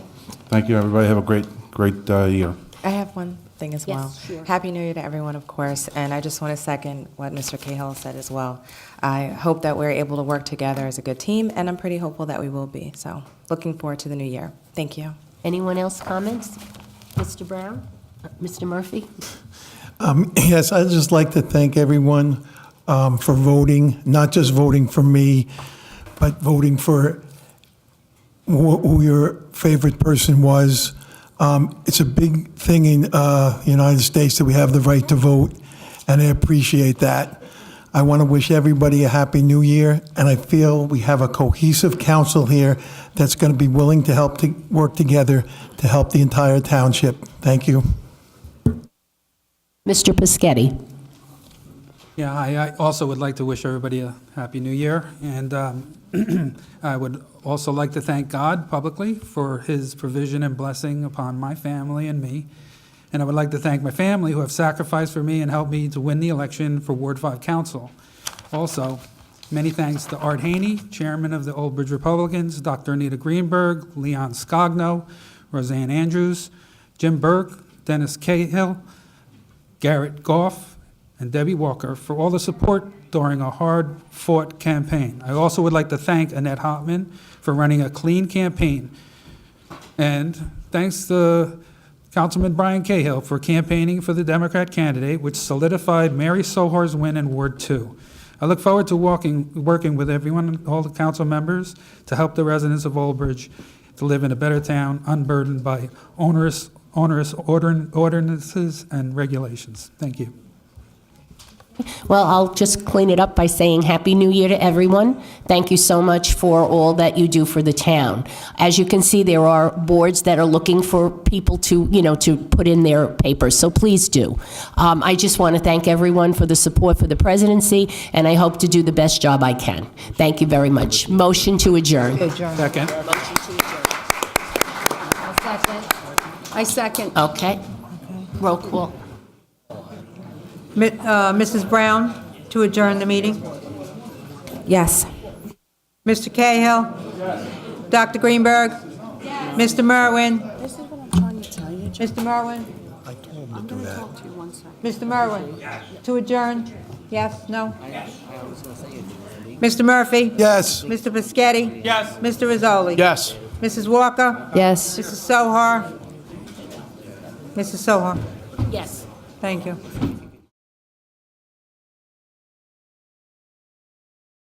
thank you, everybody. Have a great year. I have one thing as well. Sure. Happy New Year to everyone, of course, and I just want to second what Mr. Cahill said as well. I hope that we're able to work together as a good team, and I'm pretty hopeful that we will be. So looking forward to the new year. Thank you. Anyone else comments? Mr. Brown? Mr. Murphy? Yes, I'd just like to thank everyone for voting, not just voting for me, but voting for who your favorite person was. It's a big thing in the United States that we have the right to vote, and I appreciate that. I want to wish everybody a happy new year, and I feel we have a cohesive council here that's going to be willing to help to work together to help the entire township. Thank you. Mr. Paschetti? Yeah, I also would like to wish everybody a happy new year, and I would also like to thank God publicly for his provision and blessing upon my family and me. And I would like to thank my family who have sacrificed for me and helped me to win the election for Ward 5 Council. Also, many thanks to Art Haney, Chairman of the Old Bridge Republicans, Dr. Anita Greenberg, Leon Scogno, Roseanne Andrews, Jim Burke, Dennis Cahill, Garrett Goff, and Debbie Walker for all the support during a hard-fought campaign. I also would like to thank Annette Hopman for running a clean campaign. And thanks to Councilman Brian Cahill for campaigning for the Democrat candidate, which solidified Mary Sohar's win in Ward 2. I look forward to working with everyone, all the council members, to help the residents of Old Bridge to live in a better town, unburdened by onerous onerous ordinances and regulations. Thank you. Well, I'll just clean it up by saying Happy New Year to everyone. Thank you so much for all that you do for the town. As you can see, there are boards that are looking for people to, to put in their papers, so please do. I just want to thank everyone for the support for the presidency, and I hope to do the best job I can. Thank you very much. Motion to adjourn. Second. I second. Okay. Roll call. Mrs. Brown, to adjourn the meeting? Yes. Mr. Cahill? Dr. Greenberg? Mr. Merwin? This is what I'm trying to tell you. Mr. Merwin? I told him to do that. Talk to you one second. Mr. Merwin? To adjourn? Yes, no? Mr. Murphy? Yes. Mr. Biscotti? Yes. Mr. Rizzoli? Yes. Mrs. Walker? Yes. Mrs. Sohar? Mrs. Sohar? Yes. Thank you.